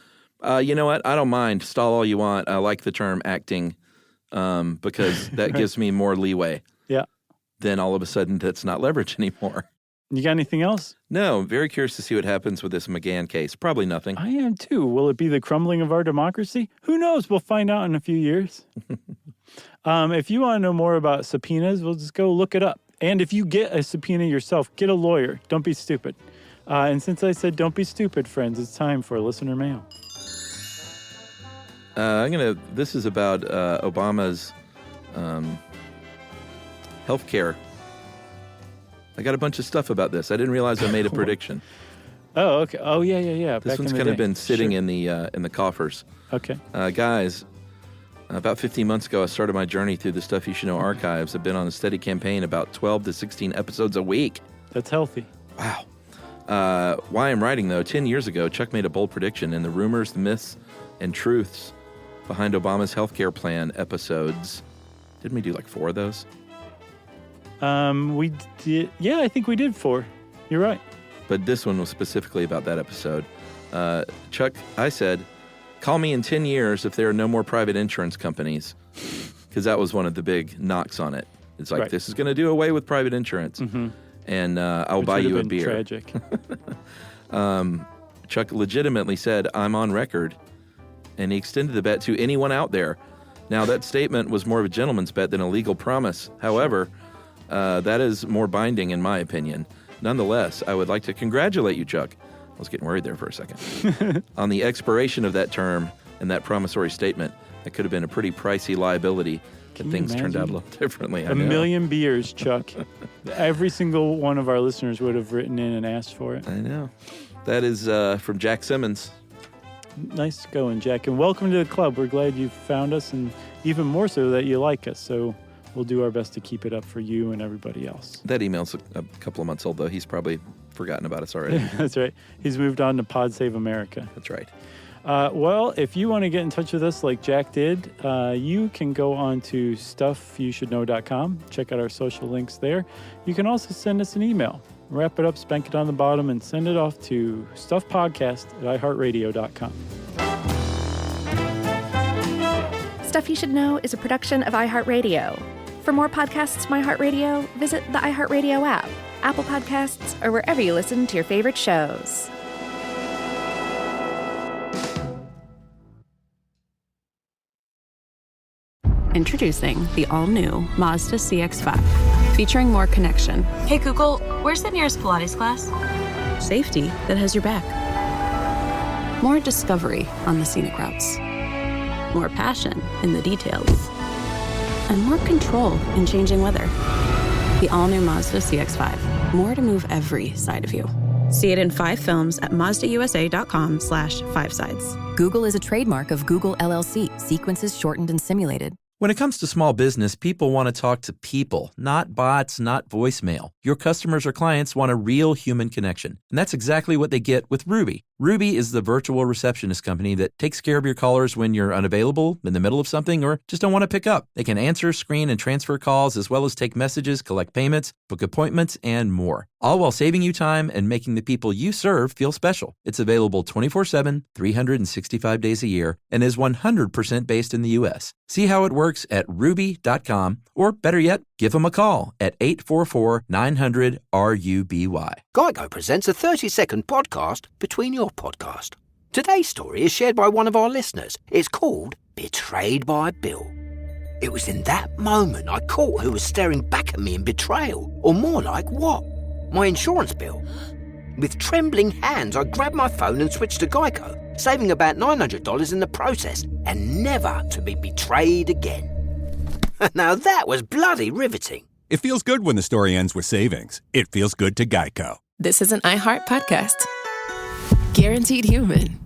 you know what, I don't mind, stall all you want. I like the term acting because that gives me more leeway. Yeah. Then all of a sudden that's not leverage anymore. You got anything else? No, very curious to see what happens with this McGahn case. Probably nothing. I am too. Will it be the crumbling of our democracy? Who knows? We'll find out in a few years. If you want to know more about subpoenas, we'll just go look it up. And if you get a subpoena yourself, get a lawyer. Don't be stupid. And since I said don't be stupid, friends, it's time for listener mail. This is about Obama's health care. I got a bunch of stuff about this. I didn't realize I made a prediction. Oh, okay. Oh, yeah. This one's kind of been sitting in the coffers. Okay. Guys, about 15 months ago, I started my journey through the Stuff You Should Know archives. I've been on a steady campaign, about 12 to 16 episodes a week. That's healthy. Wow. Why I'm writing, though, 10 years ago, Chuck made a bold prediction, and the rumors, the myths, and truths behind Obama's healthcare plan episodes. Didn't we do like 4 of those? We did. Yeah, I think we did 4. You're right. But this one was specifically about that episode. Chuck, I said, call me in 10 years if there are no more private insurance companies, because that was one of the big knocks on it. It's like, This is going to do away with private insurance, and I'll buy you a beer. Tragic. Chuck legitimately said, I'm on record, and he extended the bet to anyone out there. Now, that statement was more of a gentleman's bet than a legal promise. However, that is more binding in my opinion. Nonetheless, I would like to congratulate you, Chuck. I was getting worried there for a second. On the expiration of that term and that promissory statement, that could have been a pretty pricey liability Can things you turned out a imagine? little differently. I A know. million beers, Chuck. Every single one of our listeners would have written in and asked for it. I know. That is from Jack Simmons. Nice going, Jack. And welcome to the club. We're glad you found us, and even more so that you like us. So we'll do our best to keep it up for you and everybody else. That email's a couple of months old, though. He's probably forgotten about us already. That's right. He's moved on to Pod Save America. That's right. Well, if you want to get in touch with us like Jack did, you can go on to stuffyoushouldknow.com. Check out our social links there. You can also send us an email. Wrap it up, spank it on the bottom, and send it off to stuffpodcast@iheartradio.com. Stuff You Should Know is a production of iHeartRadio. For more podcasts from iHeartRadio, visit the iHeartRadio app, Apple Podcasts, or wherever you listen to your favorite shows. Introducing the all-new Mazda CX-5, featuring more connection, Hey Google, where's the nearest Pilates class? safety that has your back, more discovery on the scenic routes, more passion in the details, and more control in changing weather. The all-new Mazda CX-5, more to move every side of you. See it in 5 films at MazdaUSA.com/5sides. Google is a trademark of Google LLC, sequences shortened and simulated. When it comes to small business, people want to talk to people, not bots, not voicemail. Your customers or clients want a real human connection. And that's exactly what they get with Ruby. Ruby is the virtual receptionist company that takes care of your callers when you're unavailable, in the middle of something, or just don't want to pick up. They can answer, screen, and transfer calls, as well as take messages, collect payments, book appointments, and more. All while saving you time and making the people you serve feel special. It's available 24/7, 365 days a year, and is 100% based in the U.S. See how it works at ruby.com, or better yet, give them a call at 844-900-RUBY. Geico presents a 30-second podcast between your podcast. Today's story is shared by one of our listeners. It's called Betrayed by Bill. It was in that moment I caught who was staring back at me in betrayal, or more like what? My insurance bill. With trembling hands, I grabbed my phone and switched to Geico, saving about $900 in the process, and never to be betrayed again. Now that was bloody riveting. It feels good when the story ends with savings. It feels good to Geico. This is an iHeart podcast. Guaranteed human.